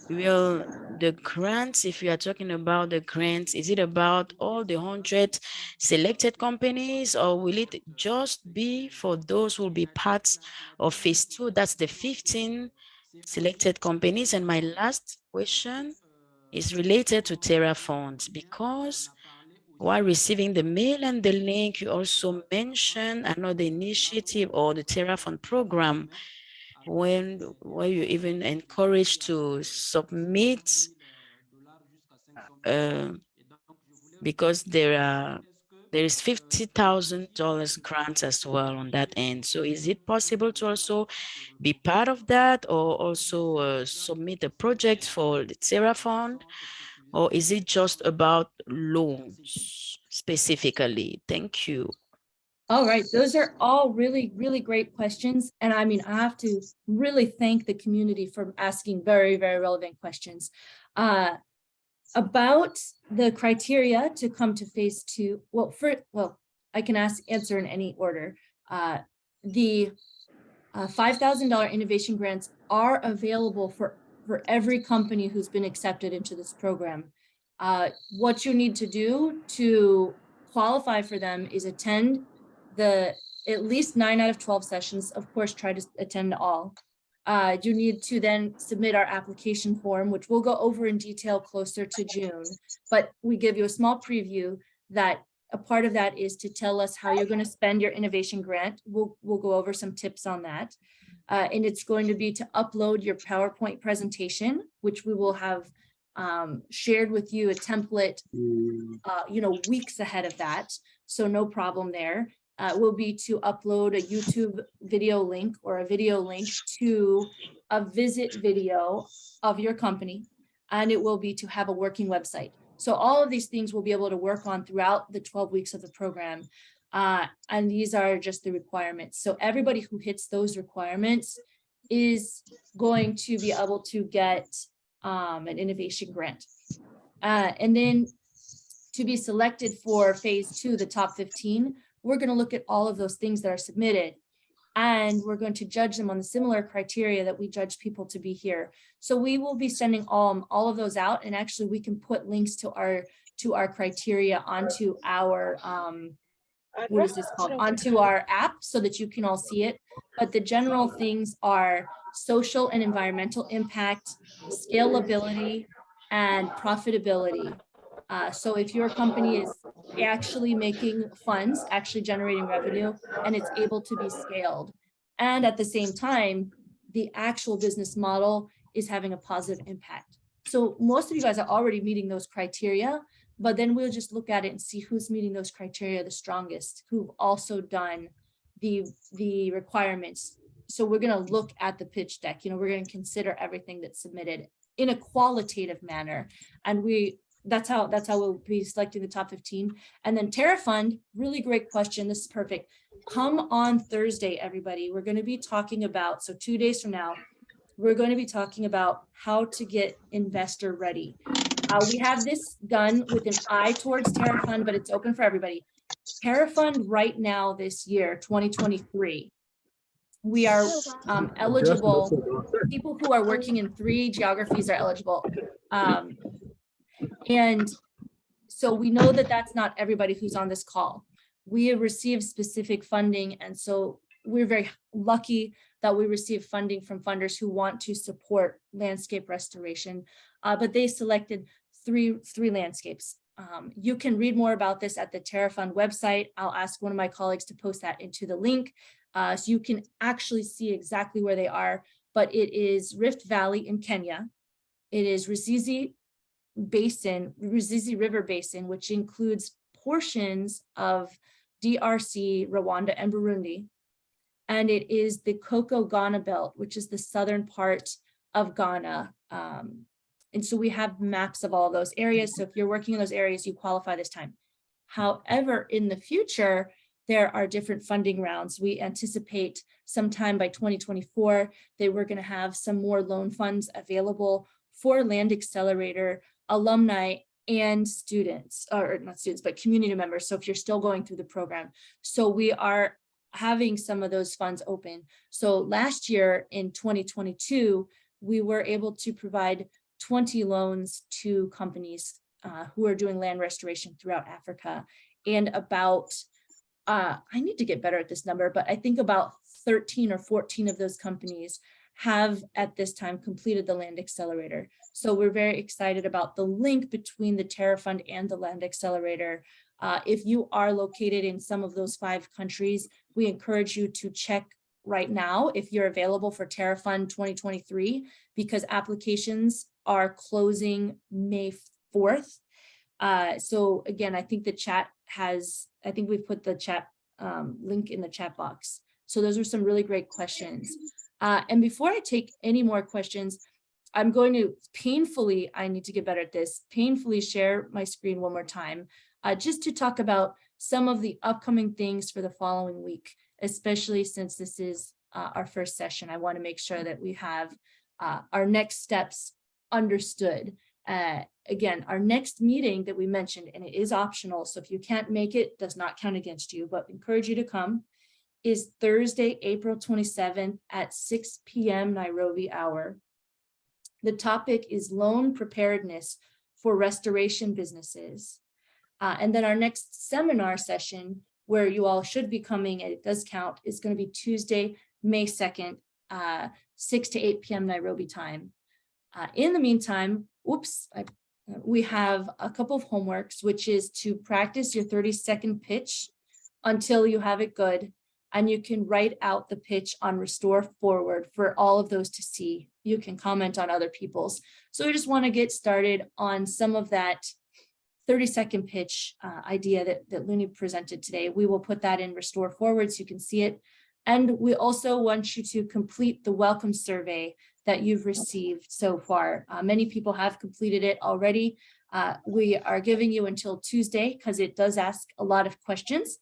will the grants, if you are talking about the grants, is it about all the 100 selected companies, or will it just be for those who will be parts of phase 2? That's the 15 selected companies. And my last question is related to Terra Funds, because while receiving the mail and the link, you also mentioned another initiative, or the Terra Fund program, where you even encouraged to submit because there is $50,000 grants as well on that end. So is it possible to also be part of that, or also submit a project for the Terra Fund, or is it just about loans specifically? Thank you. All right, those are all really, really great questions. And I mean, I have to really thank the community for asking very, very relevant questions. About the criteria to come to phase 2. Well, I can answer in any order. The $5,000 innovation grants are available for every company who's been accepted into this program. What you need to do to qualify for them is attend at least 9 out of 12 sessions. Of course, try to attend all. You need to then submit our application form, which we'll go over in detail closer to June, but we give you a small preview that a part of that is to tell us how you're going to spend your innovation grant. We'll go over some tips on that. And it's going to be to upload your PowerPoint presentation, which we will have shared with you a template, weeks ahead of that. So no problem there. Will be to upload a YouTube video link or a video link to a visit video of your company. and it will be to have a working website. So all of these things we'll be able to work on throughout the 12 weeks of the program. And these are just the requirements. So everybody who hits those requirements is going to be able to get an innovation grant. And then to be selected for phase 2, the top 15, we're going to look at all of those things that are submitted. And we're going to judge them on the similar criteria that we judge people to be here. So we will be sending all of those out, and actually we can put links to our criteria onto our what is this called, onto our app so that you can all see it. But the general things are social and environmental impact, scalability, and profitability. So if your company is actually making funds, actually generating revenue, and it's able to be scaled, and at the same time, the actual business model is having a positive impact. So most of you guys are already meeting those criteria, but then we'll just look at it and see who's meeting those criteria the strongest, who've also done the requirements. So we're going to look at the pitch deck, we're going to consider everything that's submitted in a qualitative manner. And that's how we'll be selecting the top 15. And then TerraFund, really great question. This is perfect. Come on Thursday, everybody. We're going to be talking about, so 2 days from now, we're going to be talking about how to get investor ready. We have this done with an eye towards TerraFund, but it's open for everybody. TerraFund right now this year, 2023, we are eligible. People who are working in 3 geographies are eligible. And so we know that that's not everybody who's on this call. We have received specific funding, and so we're very lucky that we receive funding from funders who want to support landscape restoration, but they selected three landscapes. You can read more about this at the TerraFund website. I'll ask one of my colleagues to post that into the link, so you can actually see exactly where they are. But it is Rift Valley in Kenya. It is Ruzizi River Basin, which includes portions of DRC, Rwanda, and Burundi. And it is the Cocoa Ghana Belt, which is the southern part of Ghana. And so we have maps of all those areas. So if you're working in those areas, you qualify this time. However, in the future, there are different funding rounds. We anticipate sometime by 2024 that we're going to have some more loan funds available for Land Accelerator alumni and students, or not students, but community members. So if you're still going through the program. So we are having some of those funds open. So last year in 2022, we were able to provide 20 loans to companies who are doing land restoration throughout Africa. And about, I need to get better at this number, but I think about 13 or 14 of those companies have at this time completed the Land Accelerator. So we're very excited about the link between the TerraFund and the Land Accelerator. If you are located in some of those 5 countries, we encourage you to check right now if you're available for TerraFund 2023, because applications are closing May 4th. So again, I think the chat has, I think we've put the chat link in the chat box. So those are some really great questions. And before I take any more questions, I'm going to painfully, I need to get better at this, painfully share my screen one more time, just to talk about some of the upcoming things for the following week, especially since this is our first session. I want to make sure that we have our next steps understood. Again, our next meeting that we mentioned, and it is optional, so if you can't make it, does not count against you, but encourage you to come, is Thursday, April 27th at 6 p.m. Nairobi hour. The topic is loan preparedness for restoration businesses. And then our next seminar session, where you all should be coming, and it does count, is going to be Tuesday, May 2nd, 6 to 8 p.m. Nairobi time. In the meantime, we have a couple of homeworks, which is to practice your 30-second pitch until you have it good. And you can write out the pitch on Restore Forward for all of those to see. You can comment on other people's. So we just want to get started on some of that 30-second pitch idea that Luni presented today. We will put that in Restore Forward so you can see it. And we also want you to complete the welcome survey that you've received so far. Many people have completed it already. We are giving you until Tuesday because it does ask a lot of questions.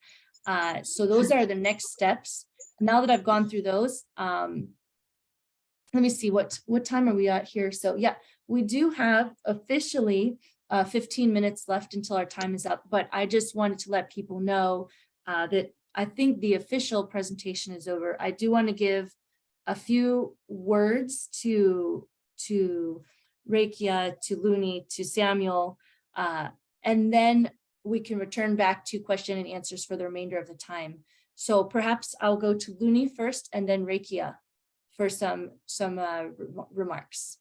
So those are the next steps. Now that I've gone through those, let me see, what time are we at here? So yeah, we do have officially 15 minutes left until our time is up, but I just wanted to let people know that I think the official presentation is over. I do want to give a few words to Rekia, to Luni, to Samuel, and then we can return back to question and answers for the remainder of the time. So perhaps I'll go to Luni first and then Rekia for some remarks.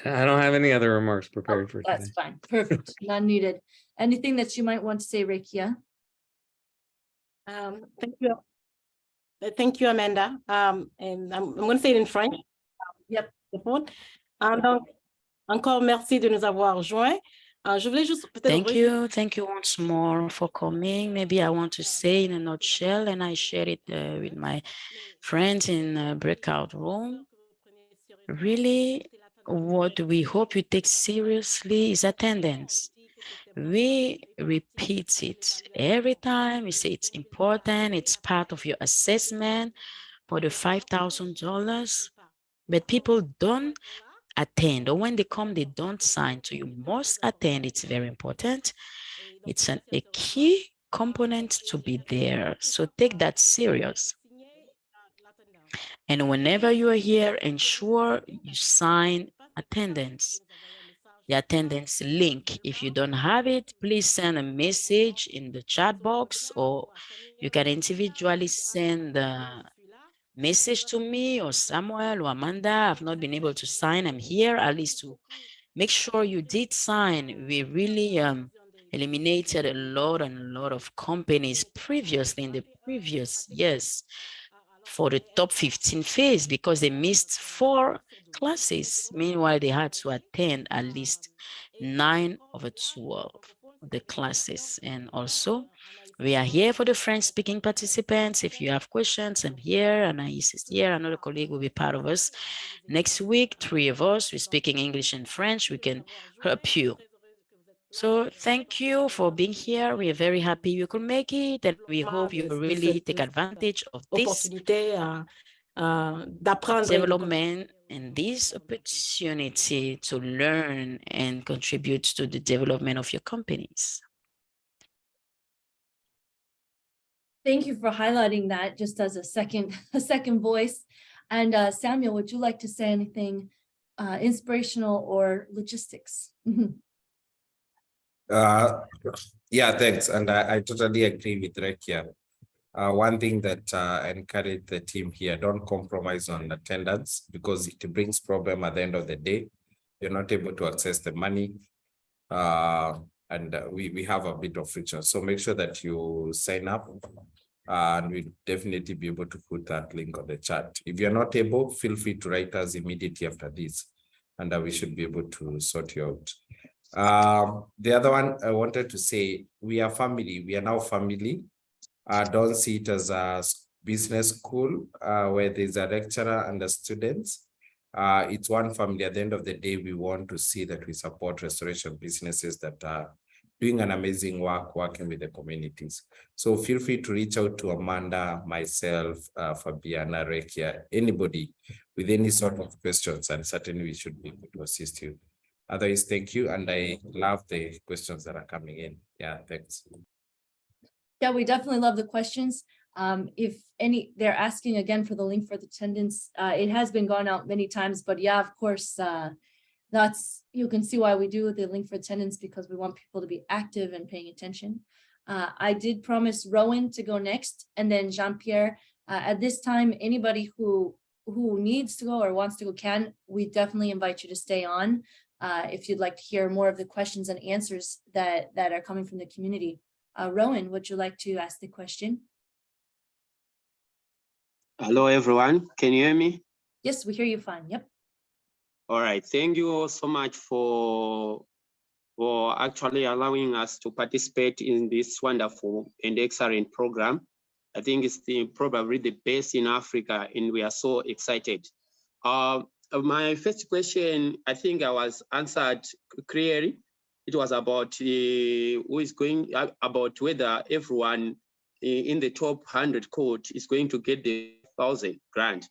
I don't have any other remarks prepared for today. That's fine. Perfect. None needed. Anything that you might want to say, Rekia? Thank you. Thank you, Amanda. And I'm going to say it in French. Yep. Donc, encore merci de nous avoir rejoints. Je voulais juste peut-être Thank you once more for coming. Maybe I want to say in a nutshell, and I shared it with my friends in the breakout room. Really, what we hope you take seriously is attendance. We repeat it every time. We say it's important. It's part of your assessment for the $5,000, but people don't attend, or when they come, they don't sign. So you must attend. It's very important. It's a key component to be there. So take that serious. And whenever you are here, ensure you sign attendance. The attendance link. If you don't have it, please send a message in the chat box, or you can individually send a message to me or Samuel or Amanda. I've not been able to sign. I'm here at least to make sure you did sign. We really eliminated a lot of companies previously in the previous years for the top 15 phase because they missed 4 classes. Meanwhile, they had to attend at least 9 over 12 of the classes. And also, we are here for the French-speaking participants. If you have questions, I'm here, Anais is here, another colleague will be part of us. Next week, 3 of us, we're speaking English and French, we can help you. So thank you for being here. We are very happy you could make it, and we hope you really take advantage of this development and this opportunity to learn and contribute to the development of your companies. Thank you for highlighting that just as a second voice. And Samuel, would you like to say anything inspirational or logistics? Yeah, thanks. And I totally agree with Rekia. One thing that I encourage the team here, don't compromise on attendance because it brings problem at the end of the day. You're not able to access the money. And we have a bit of friction. So make sure that you sign up and we'll definitely be able to put that link on the chat. If you're not able, feel free to write us immediately after this and we should be able to sort you out. The other one I wanted to say, we are family. We are now family. Don't see it as a business school where there's a lecturer and the students. It's one family. At the end of the day, we want to see that we support restoration businesses that are doing an amazing work, working with the communities. So feel free to reach out to Amanda, myself, Fabiana, Rekia, anybody with any sort of questions, and certainly we should be able to assist you. Otherwise, thank you. And I love the questions that are coming in. Yeah, thanks. Yeah, we definitely love the questions. If any, they're asking again for the link for the attendance. It has been gone out many times, but yeah, of course, you can see why we do the link for attendance because we want people to be active and paying attention. I did promise Rowan to go next and then Jean-Pierre. At this time, anybody who needs to go or wants to go can. We definitely invite you to stay on if you'd like to hear more of the questions and answers that are coming from the community. Rowan, would you like to ask the question? Hello, everyone. Can you hear me? Yes, we hear you fine. Yep. All right. Thank you so much for actually allowing us to participate in this wonderful and excellent program. I think it's probably the best in Africa, and we are so excited. My first question, I think I was answered clearly. It was about who is going, about whether everyone in the top 100 coach is going to get the 1,000 grant.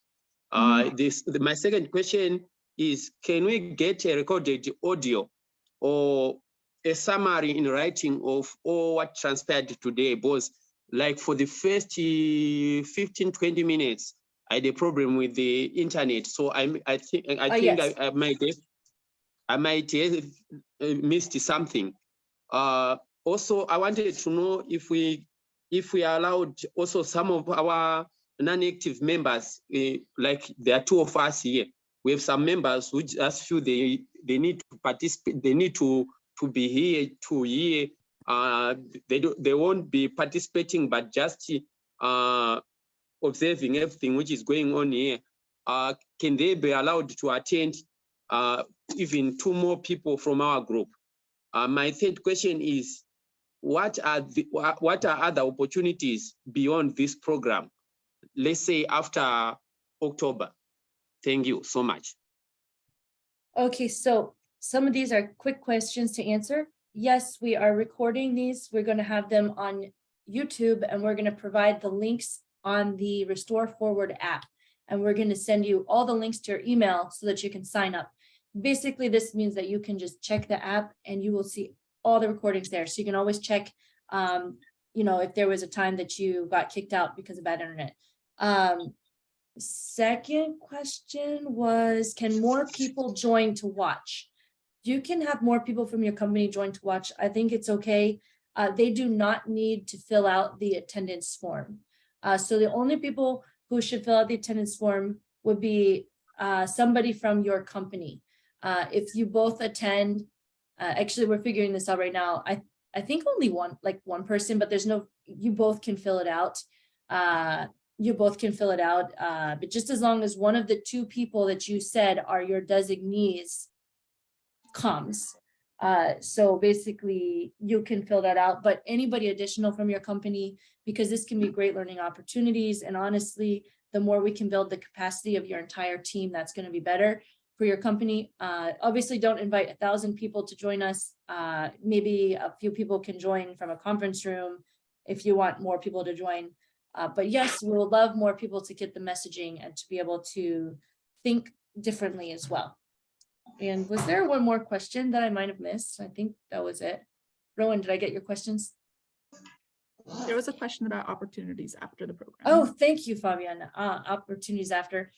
My second question is, can we get a recorded audio or a summary in writing of all what transpired today? Because like for the first 15, 20 minutes, I had a problem with the internet. So I think Yes. I might have missed something. Also, I wanted to know if we are allowed also some of our non-active members, like there are two of us here. We have some members who just feel they need to participate. They need to be here to hear. They won't be participating, but just observing everything which is going on here. Can they be allowed to attend even 2 more people from our group? My third question is, what are other opportunities beyond this program? Let's say after October. Thank you so much. Okay, so some of these are quick questions to answer. Yes, we are recording these. We're going to have them on YouTube, and we're going to provide the links on the Restore Forward app. And we're going to send you all the links to your email so that you can sign up. Basically, this means that you can just check the app and you will see all the recordings there. So you can always check, if there was a time that you got kicked out because of bad internet. Second question was, can more people join to watch? You can have more people from your company join to watch. I think it's okay. They do not need to fill out the attendance form. So the only people who should fill out the attendance form would be somebody from your company. If you both attend, actually we're figuring this out right now. I think only one person, but you both can fill it out. But just as long as one of the 2 people that you said are your designees comes. So basically you can fill that out, but anybody additional from your company, because this can be great learning opportunities. And honestly, the more we can build the capacity of your entire team, that's going to be better for your company. Obviously don't invite 1,000 people to join us. Maybe a few people can join from a conference room if you want more people to join. But yes, we would love more people to get the messaging and to be able to think differently as well. And was there one more question that I might have missed? I think that was it. Rowan, did I get your questions? There was a question about opportunities after the program. Oh, thank you, Fabiana. Opportunities after.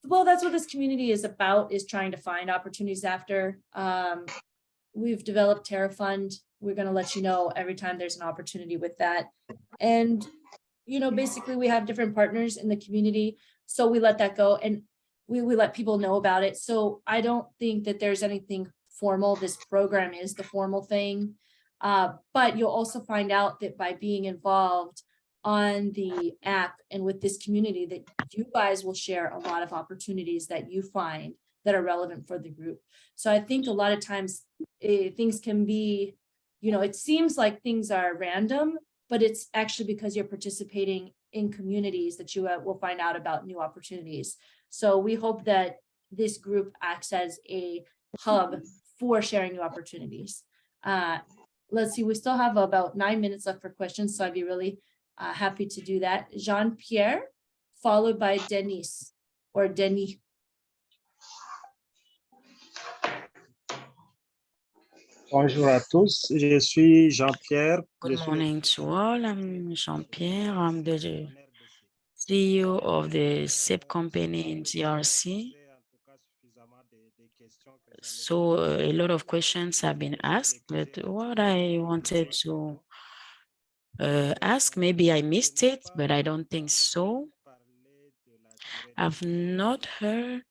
Well, that's what this community is about, is trying to find opportunities after. We've developed Terra Fund. We're going to let you know every time there's an opportunity with that. And, basically we have different partners in the community. So we let that go and we let people know about it. So I don't think that there's anything formal. This program is the formal thing. But you'll also find out that by being involved on the app and with this community, that you guys will share a lot of opportunities that you find that are relevant for the group. So I think a lot of times things can be, it seems like things are random, but it's actually because you're participating in communities that you will find out about new opportunities. So we hope that this group acts as a hub for sharing new opportunities. Let's see, we still have about 9 minutes left for questions, so I'd be really happy to do that. Jean-Pierre, followed by Denise or Denis. Bonjour à tous, je suis Jean-Pierre. Good morning to all. I'm Jean-Pierre. I'm the CEO of the SIP company in DRC. So a lot of questions have been asked, but what I wanted to ask, maybe I missed it, but I don't think so. I've not heard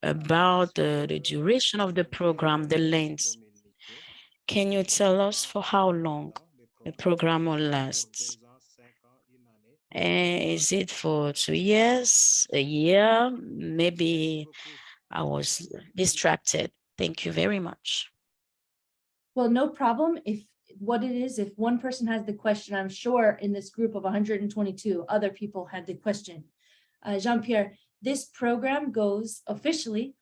about the duration of the program, the length. Can you tell us for how long the program will last? Is it for 2 years, a year? Maybe I was distracted. Thank you very much. Well, no problem. If what it is, if one person has the question, I'm sure in this group of 122, other people had the question. Jean-Pierre, this program goes officially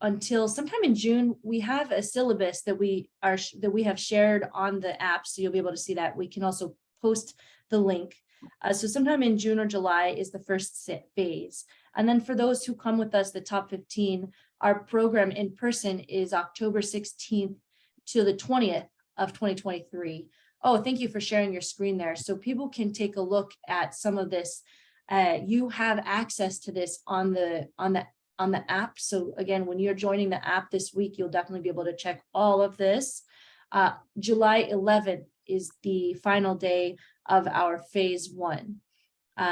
until sometime in June. We have a syllabus that we have shared on the app, so you'll be able to see that. We can also post the link. So sometime in June or July is the first phase. And then for those who come with us, the top 15, our program in person is October 16th to the 20th of 2023. Oh, thank you for sharing your screen there. So people can take a look at some of this. You have access to this on the app. So again, when you're joining the app this week, you'll definitely be able to check all of this. July 11th is the final day of our phase 1.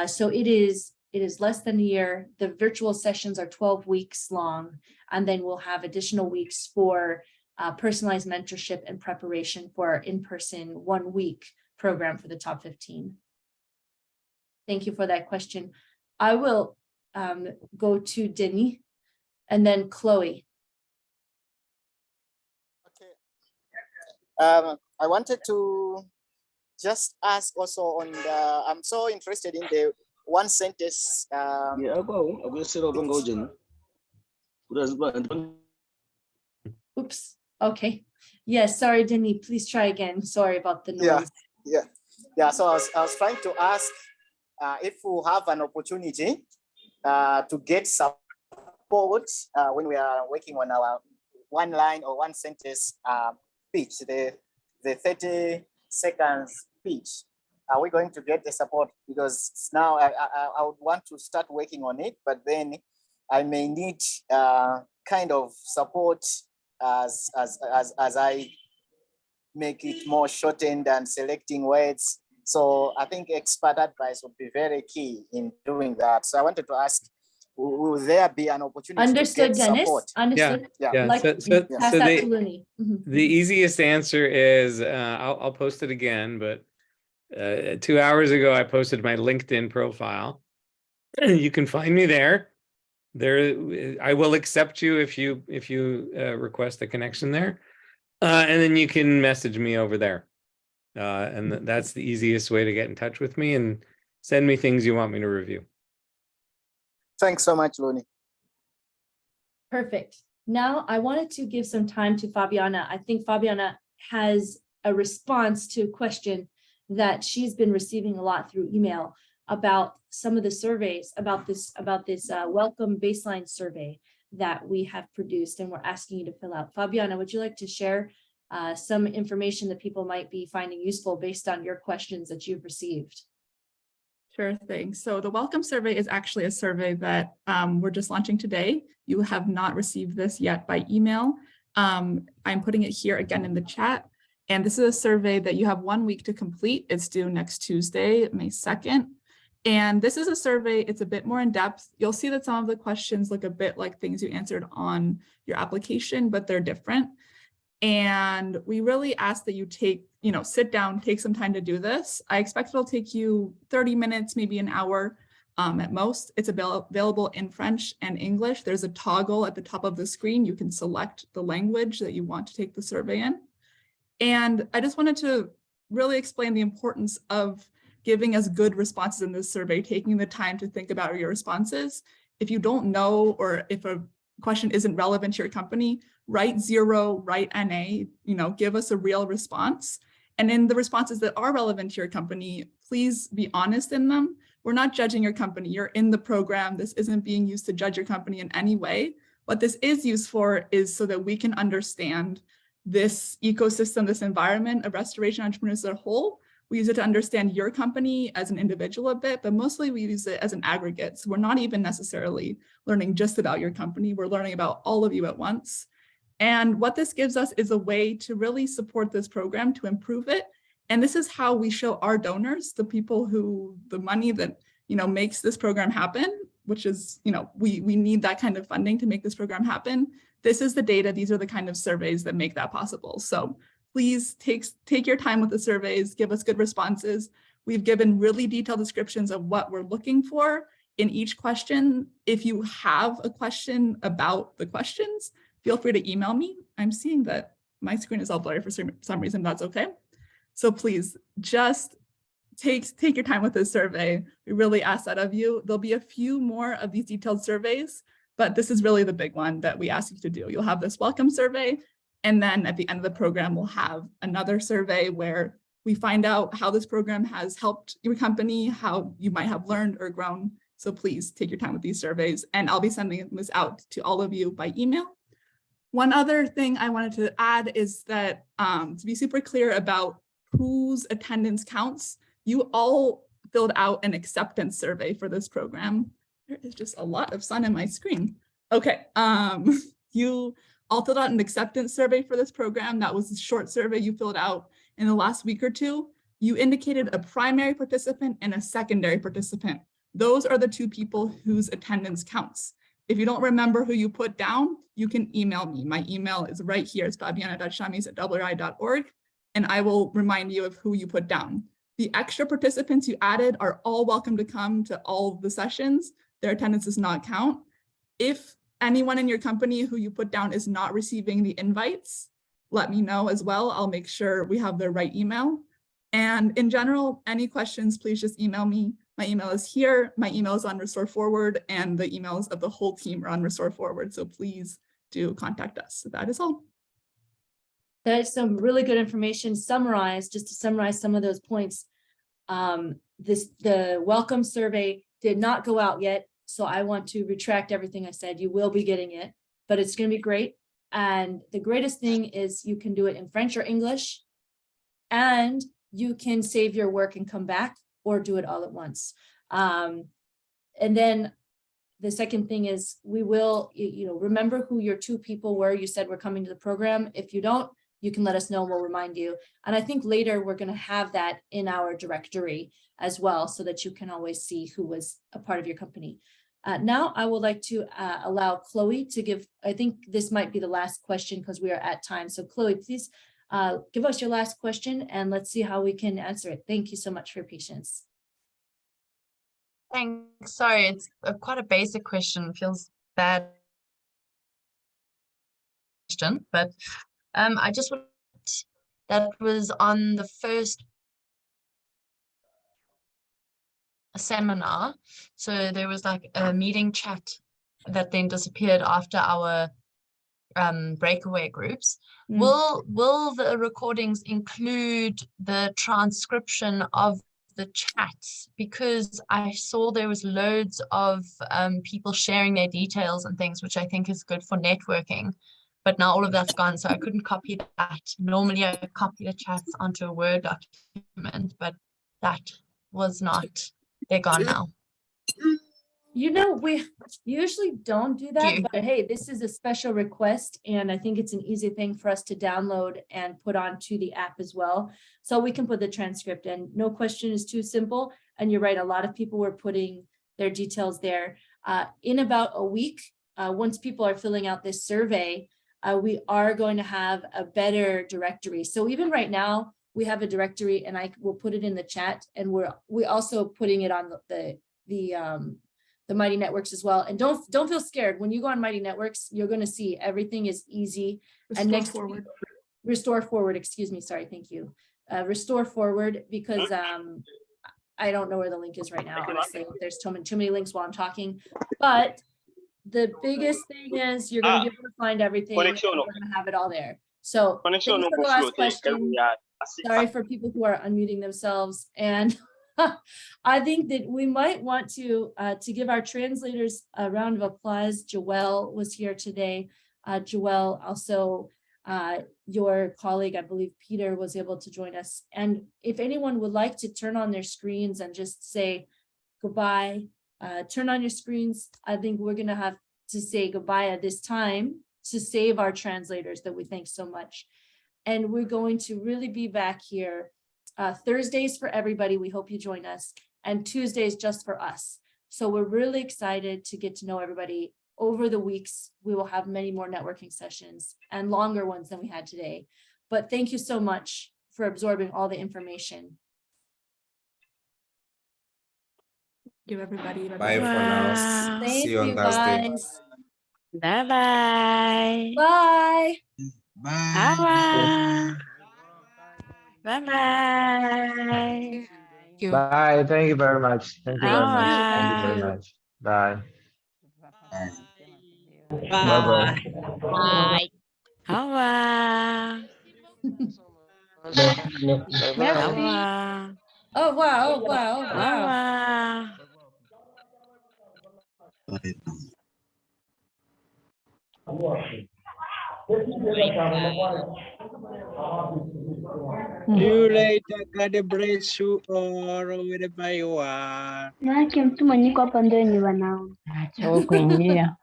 So it is less than a year. The virtual sessions are 12 weeks long, and then we'll have additional weeks for personalized mentorship and preparation for our in-person 1 week program for the top 15. Thank you for that question. I will go to Denis and then Chloe. I wanted to just ask also on the, I'm so interested in the one sentence. Oops. Okay. Yes. Sorry, Denis. Please try again. Sorry about the noise. Yeah. So I was trying to ask if we have an opportunity to get support when we are working on our one line or one sentence pitch, the 30 seconds pitch. Are we going to get the support? Because now I would want to start working on it, but then I may need kind of support as I make it more shortened and selecting words. So I think expert advice would be very key in doing that. So I wanted to ask, will there be an opportunity Understood, to get Dennis. support? Understood. Yeah. Like, So pass that to Looney. the easiest answer is I'll post it again, but 2 hours ago I posted my LinkedIn profile. You can find me there. I will accept you if you request a connection there, and then you can message me over there, and that's the easiest way to get in touch with me and send me things you want me to review. Thanks so much, Looney. Perfect. Now I wanted to give some time to Fabiana. I think Fabiana has a response to a question that she's been receiving a lot through email about some of the surveys about this welcome baseline survey that we have produced and we're asking you to fill out. Fabiana, would you like to share some information that people might be finding useful based on your questions that you've received? Sure thing. So the welcome survey is actually a survey that we're just launching today. You have not received this yet by email. I'm putting it here again in the chat. And this is a survey that you have 1 week to complete. It's due next Tuesday, May 2nd. And this is a survey, it's a bit more in depth. You'll see that some of the questions look a bit like things you answered on your application, but they're different. And we really ask that you sit down, take some time to do this. I expect it'll take you 30 minutes, maybe an hour at most. It's available in French and English. There's a toggle at the top of the screen. You can select the language that you want to take the survey in. And I just wanted to really explain the importance of giving us good responses in this survey, taking the time to think about your responses. If you don't know, or if a question isn't relevant to your company, write 0, write NA, give us a real response. And in the responses that are relevant to your company, please be honest in them. We're not judging your company. You're in the program. This isn't being used to judge your company in any way. What this is used for is so that we can understand this ecosystem, this environment of restoration entrepreneurs as a whole. We use it to understand your company as an individual a bit, but mostly we use it as an aggregate. So we're not even necessarily learning just about your company. We're learning about all of you at once. And what this gives us is a way to really support this program, to improve it. And this is how we show our donors, the people who, the money that, makes this program happen, which is, we need that kind of funding to make this program happen. This is the data. These are the kind of surveys that make that possible. So please take your time with the surveys, give us good responses. We've given really detailed descriptions of what we're looking for in each question. If you have a question about the questions, feel free to email me. I'm seeing that my screen is all blurry for some reason, that's okay. So please just take your time with this survey. We really ask that of you. There'll be a few more of these detailed surveys, but this is really the big one that we ask you to do. You'll have this welcome survey, and then at the end of the program, we'll have another survey where we find out how this program has helped your company, how you might have learned or grown. So please take your time with these surveys, and I'll be sending this out to all of you by email. One other thing I wanted to add is that to be super clear about whose attendance counts, you all filled out an acceptance survey for this program. There is just a lot of sun in my screen. Okay, you all filled out an acceptance survey for this program. That was a short survey you filled out in the last week or two. You indicated a primary participant and a secondary participant. Those are the two people whose attendance counts. If you don't remember who you put down, you can email me. My email is right here. It's fabiana.shamis@rri.org, and I will remind you of who you put down. The extra participants you added are all welcome to come to all of the sessions. Their attendance does not count. If anyone in your company who you put down is not receiving the invites, let me know as well. I'll make sure we have the right email. And in general, any questions, please just email me. My email is here. My email is on Restore Forward, and the emails of the whole team are on Restore Forward. So please do contact us. So that is all. That is some really good information summarized, just to summarize some of those points. The welcome survey did not go out yet, so I want to retract everything I said. You will be getting it, but it's going to be great. And the greatest thing is you can do it in French or English, and you can save your work and come back or do it all at once. And then the second thing is we will, remember who your two people were. You said we're coming to the program. If you don't, you can let us know and we'll remind you. And I think later we're going to have that in our directory as well, so that you can always see who was a part of your company. Now I would like to allow Chloe to give, I think this might be the last question because we are at time. So Chloe, please give us your last question and let's see how we can answer it. Thank you so much for your patience. Thanks. Sorry, it's quite a basic question. Feels bad, but I just want that was on the first seminar. So there was like a meeting chat that then disappeared after our breakaway groups. Will the recordings include the transcription of the chats? Because I saw there was loads of people sharing their details and things, which I think is good for networking. But now all of that's gone, so I couldn't copy that. Normally I copy the chats onto a Word document, but that was not, they're gone now. We usually don't do that, but hey, this is a special request, and I think it's an easy thing for us to download and put onto the app as well. So we can put the transcript in. No question is too simple. And you're right, a lot of people were putting their details there. In about a week, once people are filling out this survey, we are going to have a better directory. So even right now, we have a directory, and I will put it in the chat, and we're also putting it on the Mighty Networks as well. And don't feel scared. When you go on Mighty Networks, you're going to see everything is easy. Restore Forward, excuse me. Sorry. Thank you. Restore Forward, because I don't know where the link is right now. Honestly, there's too many links while I'm talking, but the biggest thing is you're going to be able to find everything. We're going to have it all there. So thanks for the last question. Sorry for people who are unmuting themselves. And I think that we might want to give our translators a round of applause. Joelle was here today. Joelle, also your colleague, I believe Peter, was able to join us. And if anyone would like to turn on their screens and just say goodbye, turn on your screens. I think we're going to have to say goodbye at this time to save our translators that we thank so much. And we're going to really be back here Thursdays for everybody. We hope you join us, and Tuesdays just for us. So we're really excited to get to know everybody. Over the weeks, we will have many more networking sessions and longer ones than we had today. But thank you so much for absorbing all the information. Thank you, everybody. Bye for now. Thank See you on you, Thursday. guys. Bye-bye. Bye. Bye. Bye-bye. Bye. Thank you very much. Thank you very much. Thank you very Bye. much. Bye. Bye. Bye. Bye. Merci. Oh, wow. Oh, wow. Oh, wow. See you later. God bless you all wherever you are. Maanake mtuma niko hapa ndio ni wanao. Acha kuingia.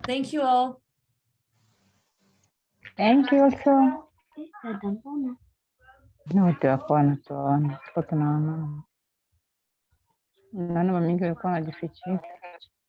Thank you all. Thank you so. Dada mbona? Wote wako wanatuona. Tuko tunaona. Naona mamingi walikuwa wanajifichika.